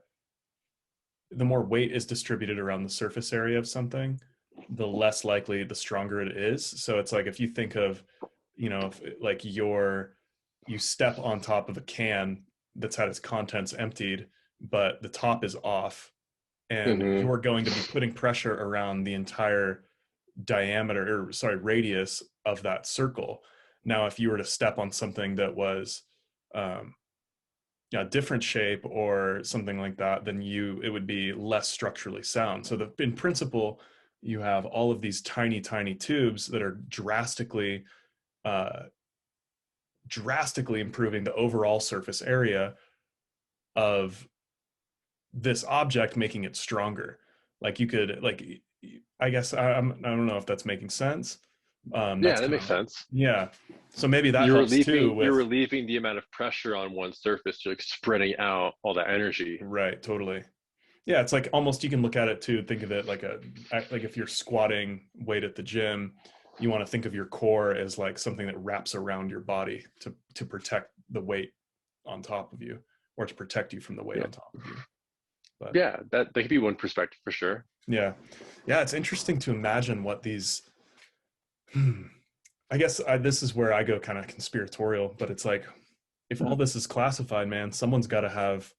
the more weight is distributed around the surface area of something, the less likely, the stronger it is. So it's like, if you think of, if, like, you step on top of a can that's had its contents emptied, but the top is off, and Mm-hmm. you're going to be putting pressure around the entire diameter, or sorry, radius of that circle. Now, if you were to step on something that was, um, yeah, different shape or something like that, then it would be less structurally sound. So in principle, you have all of these tiny, tiny tubes that are uh, drastically improving the overall surface area of this object, making it stronger. Like, you could, like, I guess I don't know if that's making sense. Yeah, That's that kind makes of, sense. yeah. So maybe that helps too You're with, relieving the amount of pressure on one surface, like spreading out all that energy. right, totally. Yeah, it's like, almost, you can look at it too, think of it like if you're squatting weight at the gym, you want to think of your core as like something that wraps around your body to protect the weight on top of you, or to protect you from the weight Yeah, on top of you. But yeah, that could be one perspective for sure. yeah, yeah, it's interesting to imagine what these. I guess this is where I go kind of conspiratorial, but it's like if all this is classified, man, someone's got to have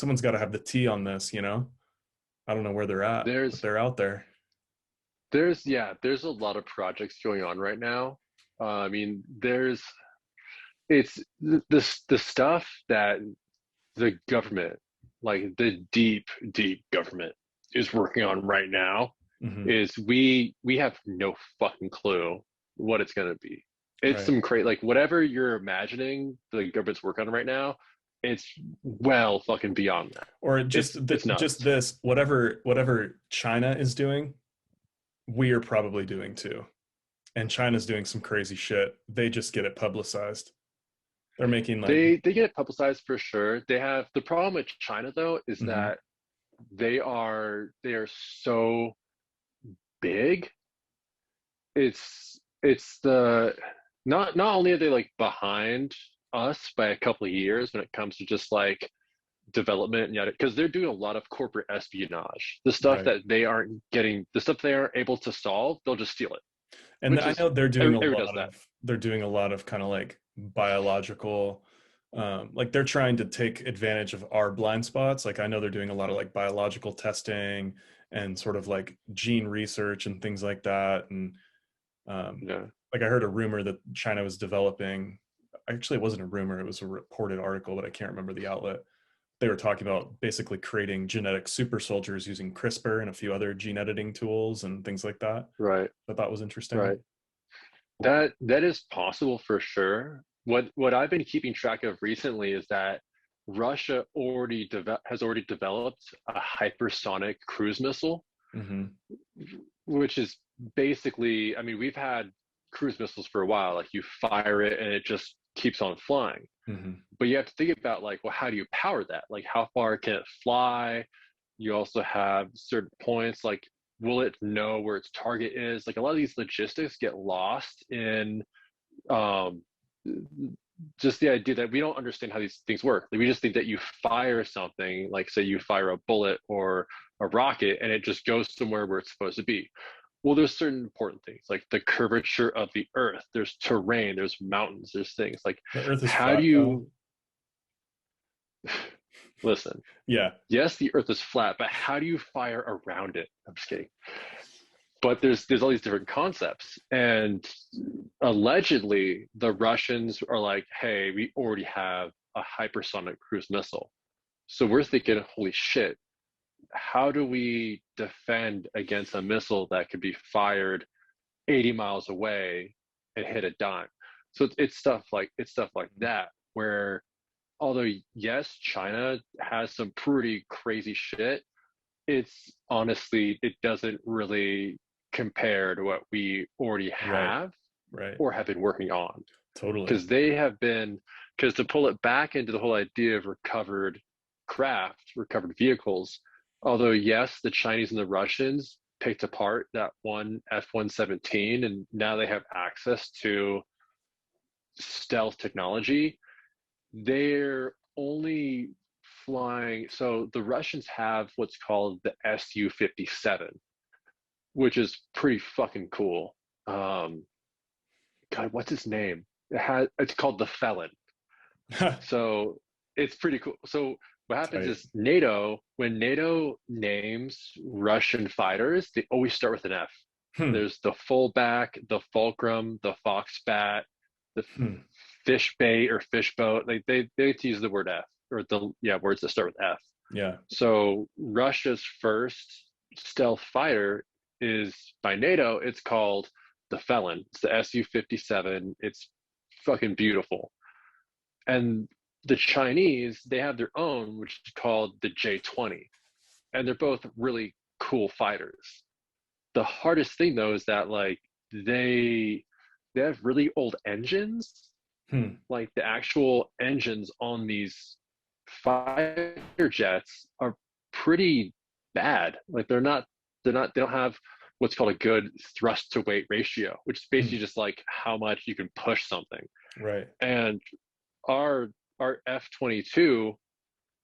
the T on this, you know? I don't know where they're at, but There's they're out there. there's a lot of projects going on right now. I mean, it's the stuff that the government, like the deep government, is working on right now. Hmm. Is we have no fucking clue what it's gonna be. It's Right. some crazy, like whatever you're imagining the government's working on right now. It's well fucking beyond that. Or It's just nuts. this, whatever China is doing, we are probably doing too. And China's doing some crazy shit. They just get it publicized. They're making like, They get publicized for sure. They have the problem with China though is mhm, that they are so big. It's the not only are they like behind us by a couple of years when it comes to just like development and yet because they're doing a lot of corporate espionage. The stuff right. that they aren't getting, the stuff they aren't able to solve, they'll just steal it. And Which I is know everyone does that. they're doing a lot of kind of like biological, like they're trying to take advantage of our blind spots. Like I know they're doing a lot of like biological testing and sort of like gene research and things like that. And um, Yeah. like I heard a rumor that China was developing. Actually, it wasn't a rumor; it was a reported article, but I can't remember the outlet. They were talking about basically creating genetic super soldiers using CRISPR and a few other gene editing tools and things like that. Right. I thought was interesting. Right. That is possible for sure. What I've been keeping track of recently is that Russia has already developed a hypersonic cruise missile, Hmm. which is basically, I mean, we've had cruise missiles for a while. Like you fire it and it just keeps on flying. Hmm. But you have to think about like, well, how do you power that? Like how far can it fly? You also have certain points like will it know where its target is? Like a lot of these logistics get lost in um, just the idea that we don't understand how these things work. Like we just think that you fire something, like say you fire a bullet or a rocket, and it just goes somewhere where it's supposed to be. Well, there's certain important things like the curvature of the earth. There's terrain. There's mountains. There's things like The Earth is how do flat, Kyle. you listen? Yeah. Yes, the earth is flat, but how do you fire around it? I'm just kidding. But there's all these different concepts, and allegedly the Russians are like, hey, we already have a hypersonic cruise missile. So we're thinking, holy shit, how do we defend against a missile that could be fired 80 miles away and hit a dime? So it's stuff like that where although yes, China has some pretty crazy shit, it's honestly it doesn't really compare to what we already Right. have Right. or have been working on Totally. because they have been because to pull it back into the whole idea of recovered vehicles, although yes, the Chinese and the Russians picked apart that one F-117 and now they have access to stealth technology. They're only flying. So the Russians have what's called the Su-57, which is pretty fucking cool. Um, God, what's his name? It's called the Felon. So it's pretty cool. So what happens Tight. is NATO, when NATO names Russian fighters, they always start with an F. Hmm. There's the fullback, the fulcrum, the foxbat, the Hmm. fish bait or fish boat. Like they use the word F or the words that start with F. Yeah. So Russia's first stealth fighter is by NATO. It's called the Felon. It's the Su-57. It's fucking beautiful. And the Chinese, they have their own, which is called the J-20, and they're both really cool fighters. The hardest thing though is that like they they have really old engines, Hmm. like the actual engines on these fighter jets are pretty bad. Like they don't have what's called a good thrust to weight ratio, which is Hmm. basically just like how much you can push something. Right. And our F-22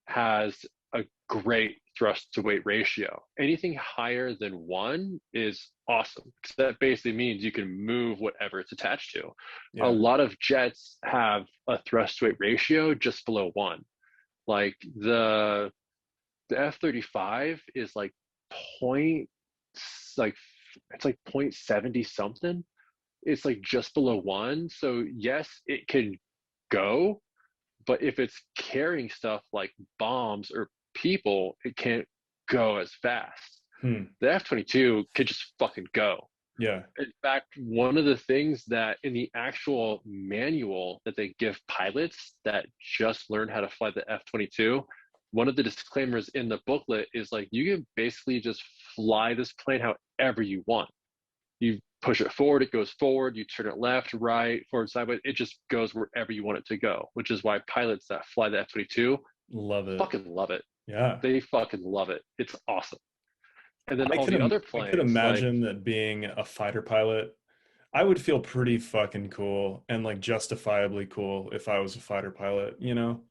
has a great thrust to weight ratio. Anything higher than 1 is awesome, because that basically means you can move whatever it's attached to. A Yeah. lot of jets have a thrust to weight ratio just below 1. Like the F-35 is like point, like it's like 0.70 something. It's like just below 1. So yes, it can go, but if it's carrying stuff like bombs or people, it can't go as fast. Hmm. The F-22 could just fucking go. Yeah. In fact, one of the things that in the actual manual that they give pilots that just learned how to fly the F-22, one of the disclaimers in the booklet is like, you can basically just fly this plane however you want. You push it forward, it goes forward. You turn it left, right, forward, sideways. It just goes wherever you want it to go, which is why pilots that fly the F-22 Love it. fucking love it. Yeah. They fucking love it. It's awesome. And then I all could the other I could planes, like, imagine that being a fighter pilot, I would feel pretty fucking cool and like justifiably cool if I was a fighter pilot, you know?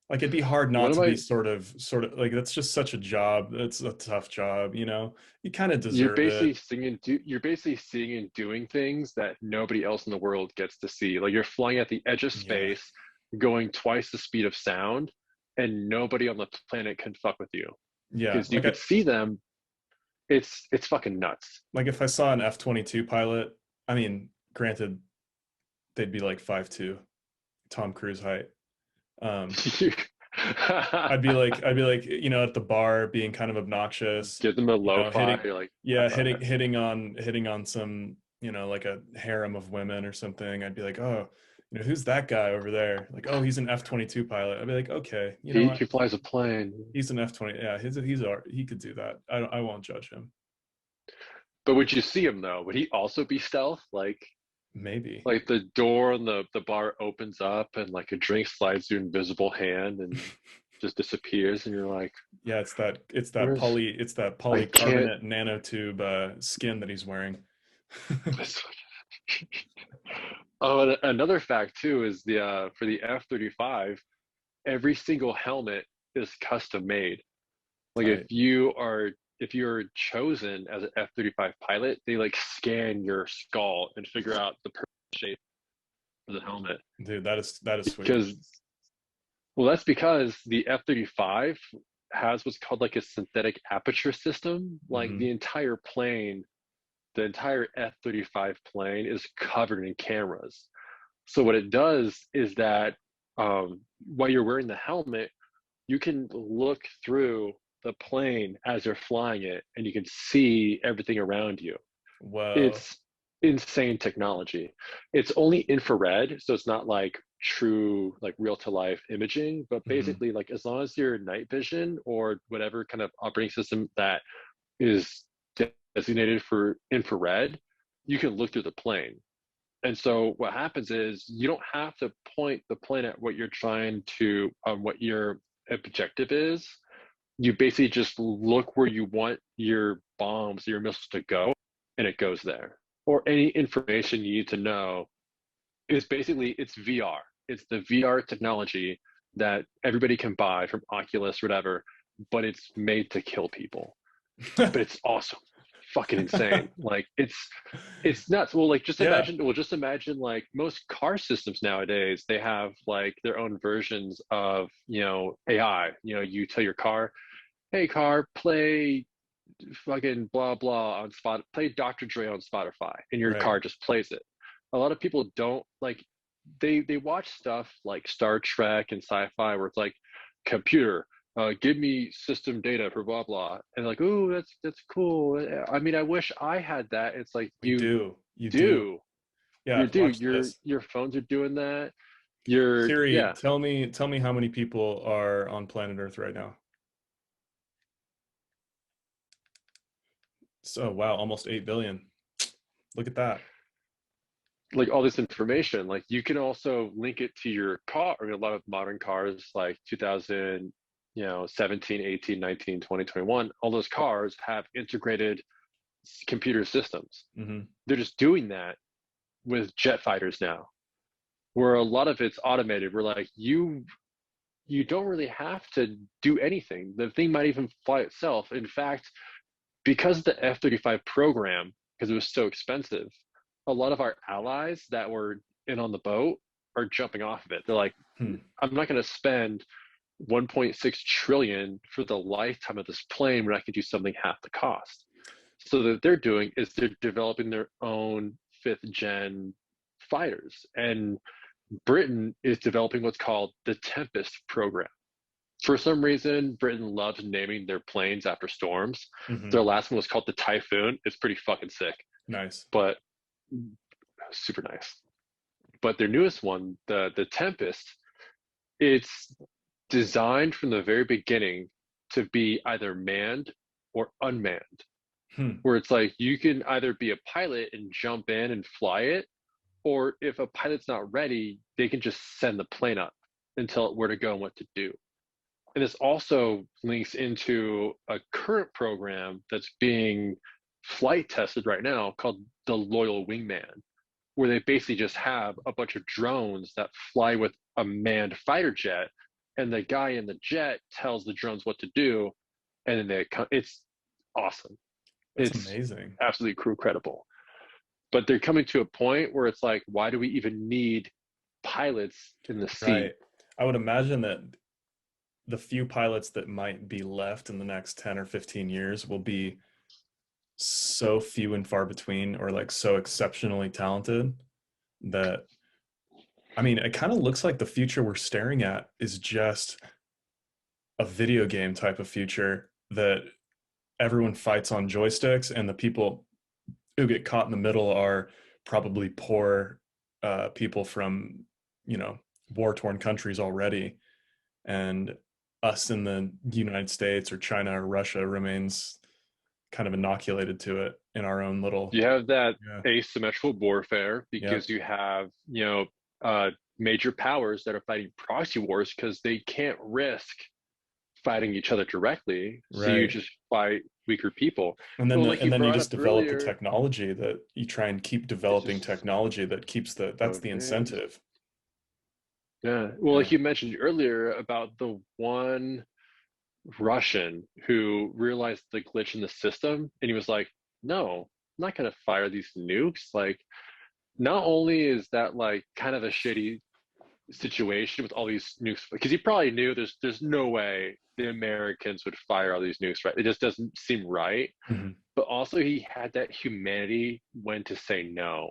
Like it'd be hard one not of to be my, sort of like that's just such a job. It's a tough job, you know? You kind of you're deserve it. basically you're basically seeing and doing things that nobody else in the world gets to see. Like, you're flying at the edge of Yeah. space, going twice the speed of sound, and nobody on the planet can fuck with you Yeah. because you could see them. It's fucking nuts. Like if I saw an F-22 pilot, I mean, granted they'd be like 5'2", Tom Cruise height. Um I'd be like, you know, at the bar being kind of obnoxious, Give them a you know, lo-fi, hitting, you're like, yeah, hitting on some, you know, like a harem of women or something. I'd be like, oh, you know, who's that guy over there? Like, oh, he's an F-22 pilot. I'd be like, okay, you know he what? he flies a plane. He's an F-20. Yeah, he could do that. I won't judge him. But would you see him though? Would he also be stealth? Maybe. Like the door on the bar opens up and like a drink slides through an invisible hand and just disappears, and you're like, Yeah, where's it's that I can't. polycarbonate nanotube skin that he's wearing. Oh, and another fact too is the for the F-35, every single helmet is custom made. Like, Tight. if you're chosen as an F-35 pilot, they like scan your skull and figure out the perfect shape of the helmet. Dude, that is sweet. Because, well, that's because the F-35 has what's called like a synthetic aperture system. Like, Hmm. the entire F-35 plane is covered in cameras. So what it does is that, while you're wearing the helmet, you can look through the plane as you're flying it, and you can see everything around you. Whoa. It's insane technology. It's only infrared, so it's not like true, like real to life imaging, but Hmm. basically, like, as long as your night vision or whatever kind of operating system that is designated for infrared, you can look through the plane. And so what happens is you don't have to point the plane at what you're trying to, what your objective is. You basically just look where you want your bombs, your missiles to go, and it goes there. Or any information you need to know is basically, it's VR. It's the VR technology that everybody can buy from Oculus, whatever, but it's made to kill people. But it's awesome, fucking insane. Like, it's nuts. Well, like, Yeah. just imagine like most car systems nowadays, they have like their own versions of, AI. You tell your car, hey car, play fucking blah blah on spot, play Dr. Dre on Spotify, and your Right. car just plays it. A lot of people don't like, they watch stuff like Star Trek and sci-fi where it's like, computer, give me system data for blah blah, and like, oh, that's cool. I mean, I wish I had that. It's like, We do. You do. do Yeah, watch your this. phones are doing that. Your Siri, Yeah. tell me how many people are on planet Earth right now. So, wow, almost 8 billion. Look at that. Like, all this information, like, you can also link it to your car. I mean, a lot of modern cars like 2000, 17, 18, 19, 20, 21, all those cars have integrated computer systems. Hmm. They're just doing that with jet fighters now, where a lot of it's automated. We're like, you don't really have to do anything. The thing might even fly itself. In fact, because the F-35 program, because it was so expensive, a lot of our allies that were in on the boat are jumping off of it. They're like, Hmm. I'm not going to spend 1.6 trillion for the lifetime of this plane when I could do something half the cost. So that they're doing is they're developing their own fifth gen fighters, and Britain is developing what's called the Tempest program. For some reason, Britain loves naming their planes after storms. Hmm. Their last one was called the Typhoon. It's pretty fucking sick, Nice. but super nice. But their newest one, the Tempest, it's designed from the very beginning to be either manned or unmanned, Hmm. where it's like you can either be a pilot and jump in and fly it, or if a pilot's not ready, they can just send the plane up and tell it where to go and what to do. And this also links into a current program that's being flight tested right now called the Loyal Wingman, where they basically just have a bunch of drones that fly with a manned fighter jet, and the guy in the jet tells the drones what to do, and then it's awesome. That's It's amazing. absolutely credible. But they're coming to a point where it's like, why do we even need pilots in the Right. seat? I would imagine that the few pilots that might be left in the next 10 or 15 years will be so few and far between, or like so exceptionally talented that, I mean, it kind of looks like the future we're staring at is just a video game type of future that everyone fights on joysticks, and the people who get caught in the middle are probably poor people from, you know, war-torn countries already, and us in the United States or China or Russia remains kind of inoculated to it in our own little. You have that Yeah. asymmetrical warfare Yep. because you have, major powers that are fighting proxy wars because they can't risk fighting each other directly. So you Right. just fight weaker people. And then Well, like you you brought up just develop the earlier, technology that you try and keep it's developing just technology that keeps that's so the advanced. incentive. Yeah. Well, Yeah. like you mentioned earlier about the one Russian who realized the glitch in the system and he was like, no, I'm not going to fire these nukes. Like, not only is that like kind of a shitty situation with all these nukes, because he probably knew there's no way the Americans would fire all these nukes, right? It just doesn't seem right. Hmm. But also, he had that humanity when to say no.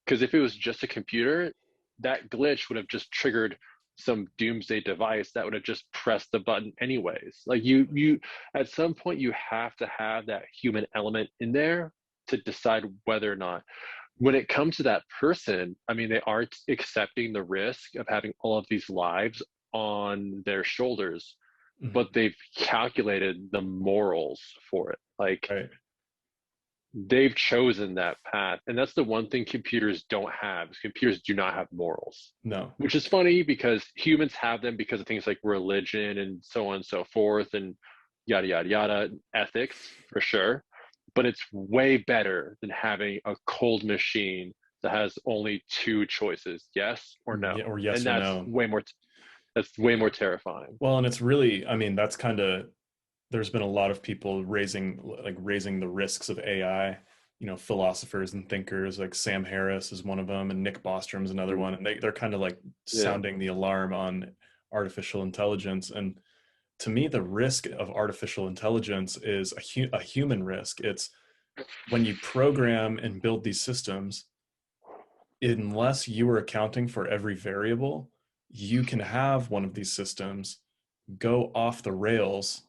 Because if it was just a computer, that glitch would have just triggered some doomsday device that would have just pressed the button anyways. Like you at some point you have to have that human element in there to decide whether or not. When it comes to that person, I mean, they aren't accepting the risk of having all of these lives on their shoulders, but Hmm. they've calculated the morals for it. Like Right. they've chosen that path, and that's the one thing computers don't have. Is computers do not have morals, No. which is funny because humans have them because of things like religion and so on and so forth, and yada yada yada, ethics for sure. But it's way better than having a cold machine that has only two choices, yes or Yeah, no, or and yes or no. that's way more terrifying. Well, and it's really, I mean, that's kind of, there's been a lot of people raising the risks of AI. You know, philosophers and thinkers like Sam Harris is one of them, and Nick Bostrom's another Mm, one, and they're kind of like yeah. sounding the alarm on artificial intelligence. And to me, the risk of artificial intelligence is a human risk. It's when you program and build these systems, unless you are accounting for every variable, you can have one of these systems go off the rails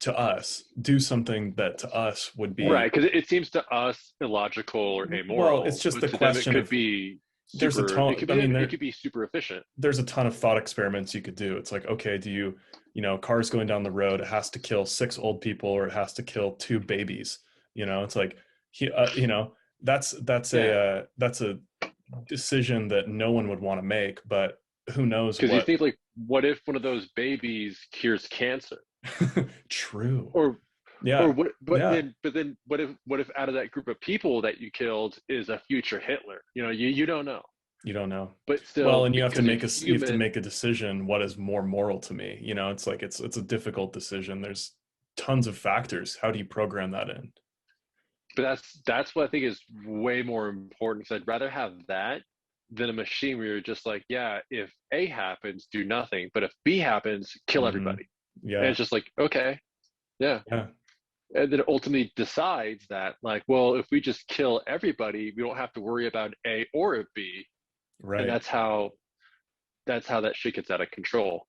to us, do something that to us would be, Right, because it seems to us illogical or well, it's amoral, just but the to them it question could of, be there's a super. It ton, could I be mean, it could be super efficient. there's a ton of thought experiments you could do. It's like, okay, do you, you know, cars going down the road, it has to kill six old people or it has to kill two babies. You know, it's like, you know, Yeah, that's a decision that no one would want to make, but who knows because you what. think like, what if one of those babies cures cancer, True. or Yeah. Or what? Yeah. But then, what if out of that group of people that you killed is a future Hitler? You know, you don't know. You don't know. But Well, still, and because you're you have to human. make a decision. What is more moral to me? You know, it's like it's a difficult decision. There's tons of factors. How do you program that in? But that's what I think is way more important. Because I'd rather have that than a machine where you're just like, yeah, if A happens, do nothing. But if B happens, kill Hmm. everybody. And Yeah. it's just like, okay, yeah. Yeah. And then it ultimately decides that, like, well, if we just kill everybody, we don't have to worry about A or a B. And Right. that's how that shit gets out of control.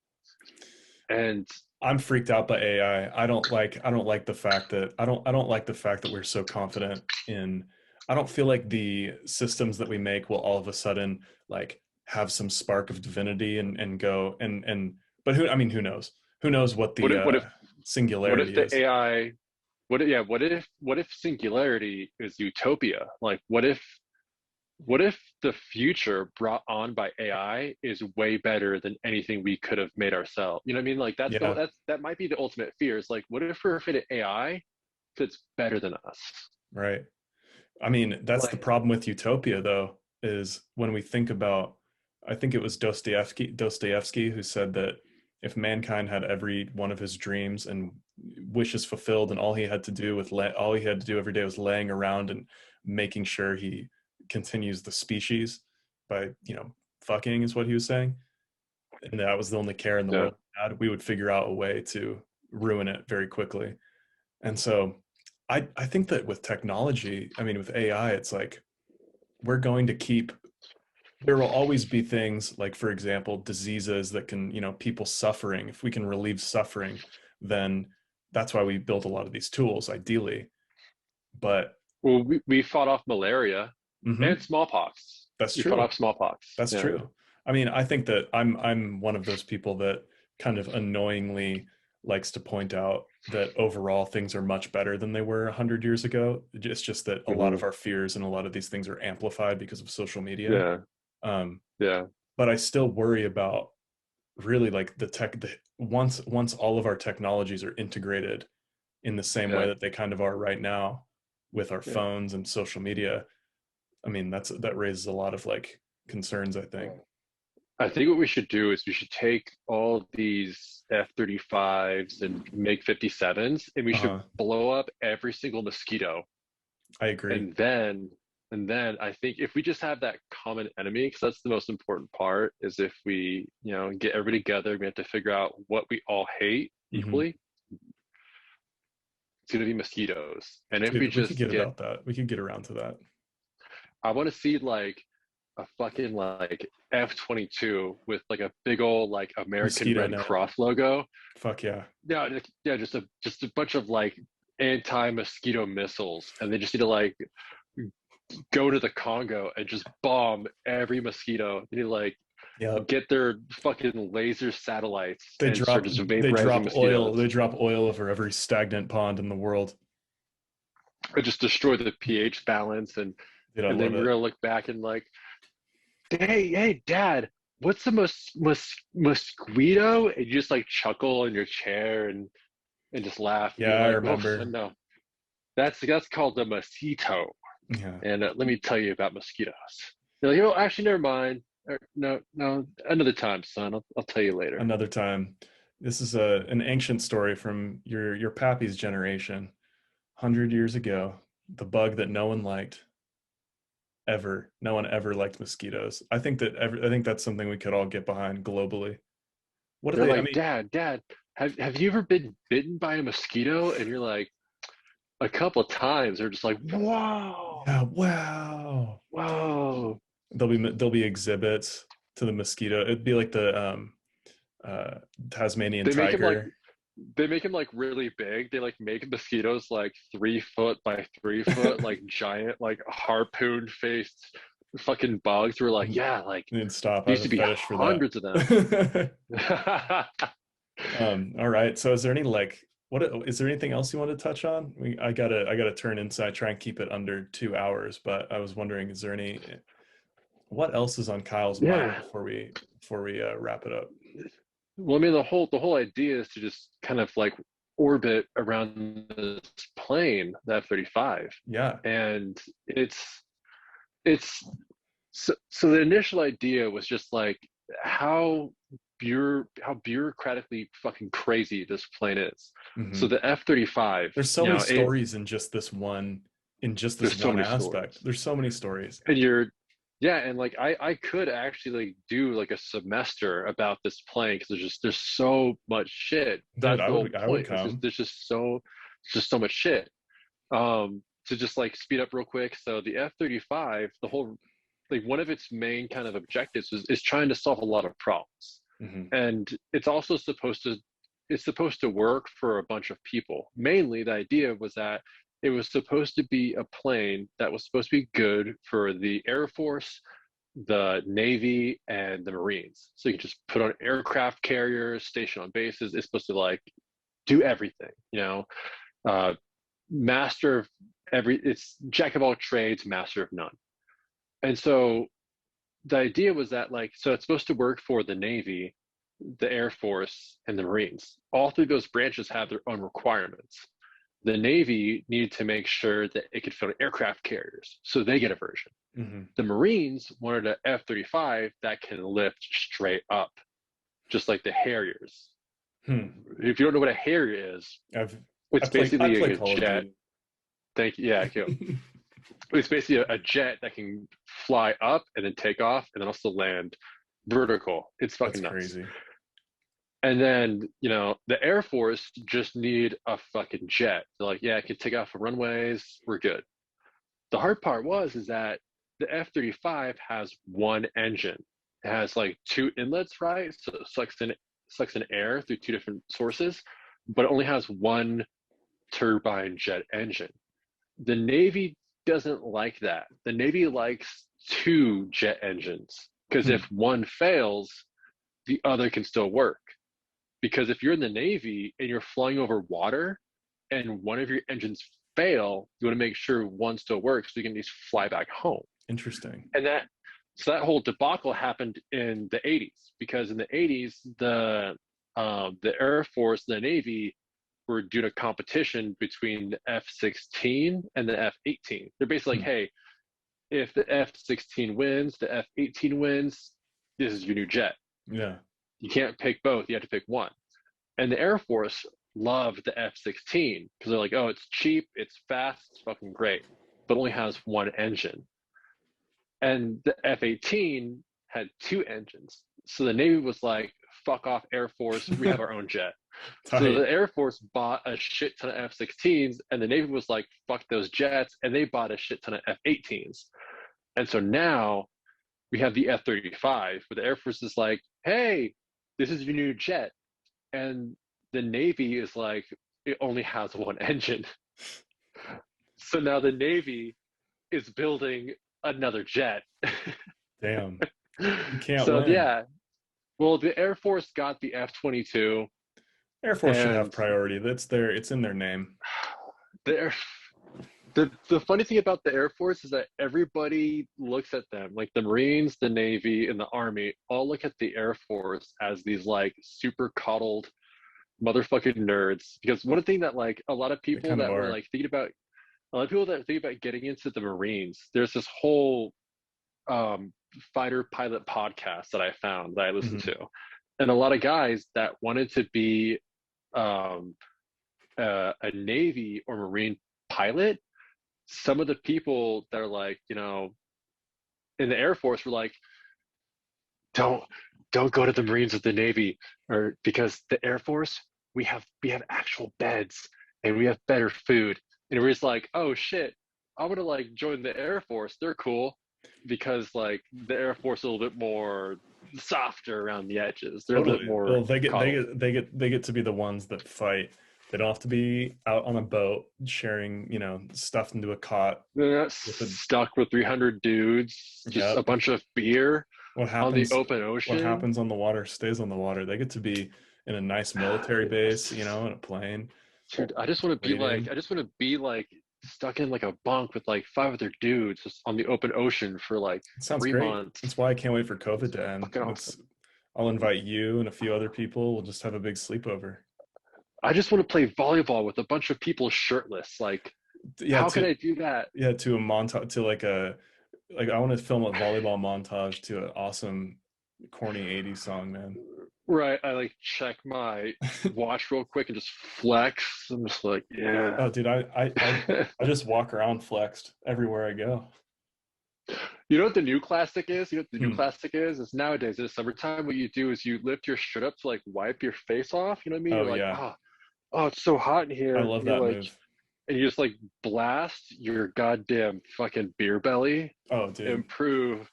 And I'm freaked out by AI. I don't like the fact that I don't like the fact that we're so confident in I don't feel like the systems that we make will all of a sudden like have some spark of divinity and go and but who I mean who knows? Who knows what what the if what if what if singularity the is? AI what if singularity is utopia? Like what if the future brought on by AI is way better than anything we could have made ourselves? You know what I mean? Like Yeah, that might be the ultimate fear. Is like, what if we're afraid of AI that's better than us? right. I mean, that's the Like, problem with utopia, though, is when we think about, I think it was Dostoevsky who said that if mankind had every one of his dreams and wishes fulfilled, and all he had to do all he had to do every day was laying around and making sure he continues the species by, fucking is what he was saying, and that was the only care in the yeah, world we had, we would figure out a way to ruin it very quickly. And so I think that with technology, I mean, with AI, it's like we're going to keep, there will always be things like, for example, diseases that can, people suffering. If we can relieve suffering, then that's why we build a lot of these tools, ideally. But well, we fought off malaria and mhm, smallpox. that's We fought true. off smallpox. That's Yeah. true. I mean, I think that I'm one of those people that kind of annoyingly likes to point out that overall things are much better than they were 100 years ago. It's just that a lot Hmm. of our fears and a lot of these things are amplified because of social media. Yeah. Um, Yeah. but I still worry about really like once all of our technologies are integrated in the same way Yeah. that they kind of are right now with our Yeah. phones and social media. I mean, that raises a lot of like concerns, I think. I think what we should do is we should take all these F-35s and MiG 57s and we should Uh-huh. blow up every single mosquito. I agree. And then and then I think if we just have that common enemy, because that's the most important part, is if we, get everybody together, we have to figure out what we all hate Hmm. equally. It's gonna be mosquitoes. And if we Dude, we could just get get about that. We could get around to that. I want to see like a fucking like F-22 with like a big old like American Mosquito Red net. Cross logo. Fuck yeah. Yeah, yeah, just a bunch of like anti-mosquito missiles, and they just need to like go to the Congo and just bomb every mosquito. They need to like Yep. get their fucking laser satellites and start just vaporizing They mosquitoes, drop oil over every stagnant pond in the world. or just destroy the pH balance, Dude, I and love then we're it. gonna look back and like, hey, Dad, what's the mosquito? And you just like chuckle in your chair and just laugh, and Yeah, you're I like, oh remember. no, that's called the mosquito. Yeah. And let me tell you about mosquitoes. You're like, actually, never mind. No, another time, son. I'll tell you later. Another time. This is an ancient story from your pappy's generation. 100 years ago, the bug that no one liked ever. No one ever liked mosquitoes. I think that's something we could all get behind globally. What do They're they? I like, mean, Dad, have you ever been bitten by a mosquito? And you're like, a couple of times. They're just like, whoa, yeah, wow. whoa. There'll be exhibits to the mosquito. It'd be like the uh, Tasmanian They make him like tiger. they make him like really big. They like make mosquitoes like 3 foot by 3 foot, like giant, like harpoon faced fucking bugs. We're like, yeah, like And stop. I there have used a to be fetish for that. hundreds of them. All right. So is there any like what is there anything else you want to touch on? I gotta turn inside, try and keep it under 2 hours. But I was wondering, is there any what else is on Kyle's mind Yeah. before we wrap it up? Well, I mean, the whole idea is to just kind of like orbit around this plane, the F-35, Yeah. and it's so the initial idea was just like how how bureaucratically fucking crazy this plane is. So Hmm. the F-35, There's so you many know, it stories in just this one, there's so many aspect. stories. There's so many stories. And yeah, and like I could actually like do like a semester about this plane because there's so much shit. Dude, That's the whole I would point. come. Just so much shit. To just like speed up real quick. So the F-35, the whole like one of its main kind of objectives is trying to solve a lot of problems. Hmm. And it's supposed to work for a bunch of people. Mainly the idea was that it was supposed to be a plane that was supposed to be good for the Air Force, the Navy, and the Marines. So you can just put on aircraft carriers, station on bases. It's supposed to like do everything, you know, uh, master of it's jack of all trades, master of none. And so the idea was that like so it's supposed to work for the Navy, the Air Force, and the Marines. All three of those branches have their own requirements. The Navy needed to make sure that it could fit aircraft carriers, so they get a version. Hmm. The Marines wanted an F-35 that can lift straight up, just like the Harriers. Hmm. If you don't know what a Harrier is, I've it's I basically play like a Call of jet. Duty. Thank you. Yeah, cool. It's basically a jet that can fly up and then take off and then also land vertical. It's That's fucking nuts. crazy. And then, you know, the Air Force just need a fucking jet. They're like, yeah, it can take off the runways. We're good. The hard part is that the F-35 has one engine. It has like two inlets, right? So it sucks in air through two different sources, but it only has one turbine jet engine. The Navy doesn't like that. The Navy likes two jet engines because if Hmm. one fails, the other can still work. Because if you're in the Navy and you're flying over water and one of your engines fail, you want to make sure one still works so you can at least fly back home. Interesting. And that whole debacle happened in the 80s because in the 80s the Air Force and the Navy were doing a competition between the F-16 and the F-18. They're basically like, Hmm. hey, if the F-16 wins, the F-18 wins, this is your new jet. Yeah. You can't pick both. You have to pick one. And the Air Force loved the F-16 because they're like, oh, it's cheap, it's fast, it's fucking great, but only has one engine. And the F-18 had two engines. So the Navy was like, fuck off, Air Force, we have our own jet. So Tight. the Air Force bought a shit ton of F-16s, and the Navy was like, fuck those jets, and they bought a shit ton of F-18s. And so now we have the F-35, where the Air Force is like, hey, this is your new jet. And the Navy is like, it only has one engine. So now the Navy is building another jet. Damn. You can't So win. yeah, well, the Air Force got the F-22, Air Force should have and priority. That's their it's in their name. the Air the funny thing about the Air Force is that everybody looks at them, like the Marines, the Navy, and the Army, all look at the Air Force as these like super coddled motherfucking nerds. Because one thing that like a lot of They people kind of that were are. like thinking about a lot of people that think about getting into the Marines, there's this whole um, fighter pilot podcast that I found that I listened Hmm. to, and a lot of guys that wanted to be um, a Navy or Marine pilot. Some of the people that are like, you know, in the Air Force were like, don't don't go to the Marines or the Navy, or because the Air Force we have actual beds and we have better food, and we're just like, oh shit, I'm gonna like join the Air Force. They're cool because like the Air Force is a little bit more softer around the edges. They're a little bit Totally. more Well, coddled. they get to be the ones that fight. They don't have to be out on a boat sharing, stuff into a cot They're not with a stuck with 300 dudes, just a yep. bunch of beer What on the happens open what ocean. happens on the water stays on the water. They get to be in a nice military base, in a plane Dude, I just want to be like, waiting. I just want to be like stuck in like a bunk with like five other dudes just on the open ocean for like It sounds three great. months. That's why I can't wait for COVID It's to end. fucking awesome. I'll invite you and a few other people. We'll just have a big sleepover. I just want to play volleyball with a bunch of people shirtless. Like, Yeah, how can to I do that? yeah, to a montage, to like I want to film a volleyball montage to an awesome corny 80s song, man. Right. I like check my watch real quick and just flex. I'm just like, yeah. Oh, dude, I just walk around flexed everywhere I go. You know what the new classic is? You know what the new Hmm. classic is? It's nowadays in the summertime. What you do is you lift your shirt up to like wipe your face off. You know what I mean? Oh You're like, yeah, oh, it's so hot in I here. love And you're that like, move. and you just like blast your goddamn fucking beer belly. Oh, dude. Improve.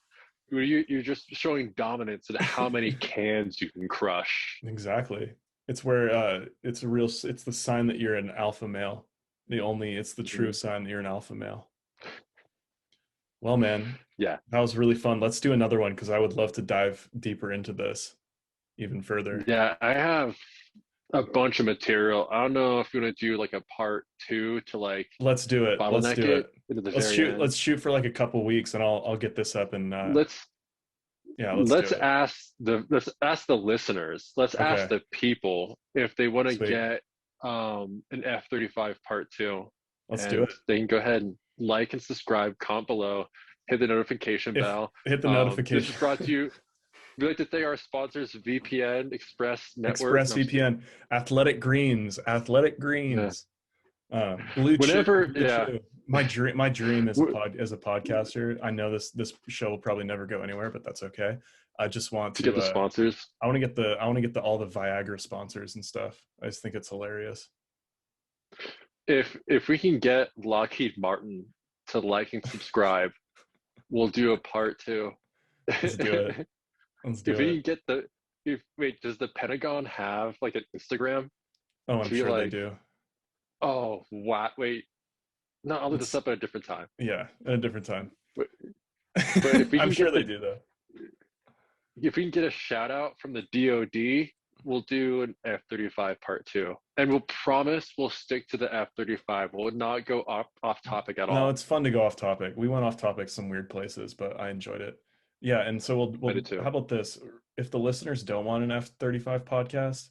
You're just showing dominance in how many cans you can crush. Exactly. It's where it's a real it's the sign that you're an alpha male. It's the true Mhm. sign that you're an alpha male. Well, man, Yeah, that was really fun. Let's do another one because I would love to dive deeper into this even further. yeah. I have a bunch of material. I don't know if you want to do like a part two to like Let's do it. Let's bottleneck do it it. into the very end. Let's shoot for like a couple weeks and I'll get this up and Let's yeah, let's do it. let's ask the listeners. Let's ask Okay. the people if they want to Sweet. get an F-35 part two, Let's do and it. they can go ahead and like and subscribe, comment below, hit the notification If bell. hit the This notification. is brought to you. We'd like to thank our sponsors, VPN Express Network. No, I'm just kidding. ExpressVPN, Athletic Yeah. Greens, Blue Chew, Whenever, Blue yeah. Chew. My dream as a podcaster. I know this show will probably never go anywhere, but that's okay. I just want To get to the sponsors. I want to get the all the Viagra sponsors and stuff. I just think it's hilarious. If we can get Lockheed Martin to like and subscribe, we'll do a part two. Let's do it. Let's If do we it. can get the if wait, does the Pentagon have like an Instagram Oh, I'm to be sure they like, do. oh what wait, no, I'll look this Let's up at a different time. yeah, at a different time. But, but I'm sure they do though. if we can get a shout out from the DoD, we'll do an F-35 part two, and we'll promise we'll stick to the F-35. We'll not go off topic at No, all. it's fun to go off topic. We went off topic some weird places, but I enjoyed it. Yeah, and so I did we'll too. how about this? If the listeners don't want an F-35 podcast,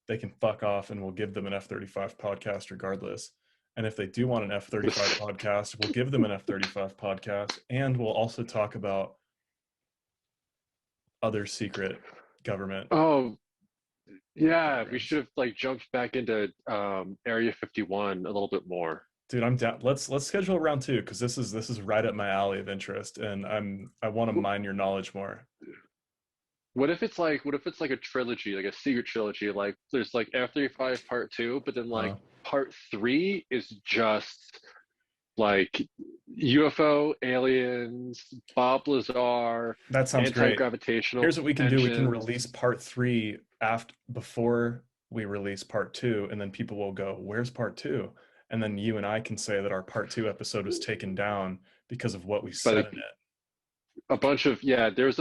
they can fuck off and we'll give them an F-35 podcast regardless. And if they do want an F-35 podcast, we'll give them an F-35 podcast and we'll also talk about other secret government Oh, yeah, we programs. should have like jumped back into Area 51 a little bit more. Dude, I'm down. Let's schedule round two because this is right up my alley of interest, and I want to mine your knowledge more. What if it's like a trilogy, like a secret trilogy? Like there's like F-35 part two, but then like Uh, part three is just like UFO, aliens, Bob Lazar, that sounds great. anti-gravitational Here's what we can do. We can engines. release part three after before we release part two, and then people will go, "Where's part two?" And then you and I can say that our part two episode was taken down because of what we But said in like it. a bunch of there's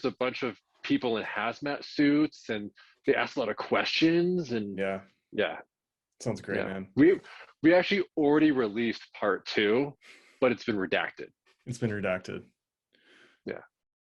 a bunch of people in hazmat suits, and they ask a lot of questions, and Yeah, yeah, sounds great, yeah. man. We actually already released part two, but it's been redacted. It's been redacted. Yeah.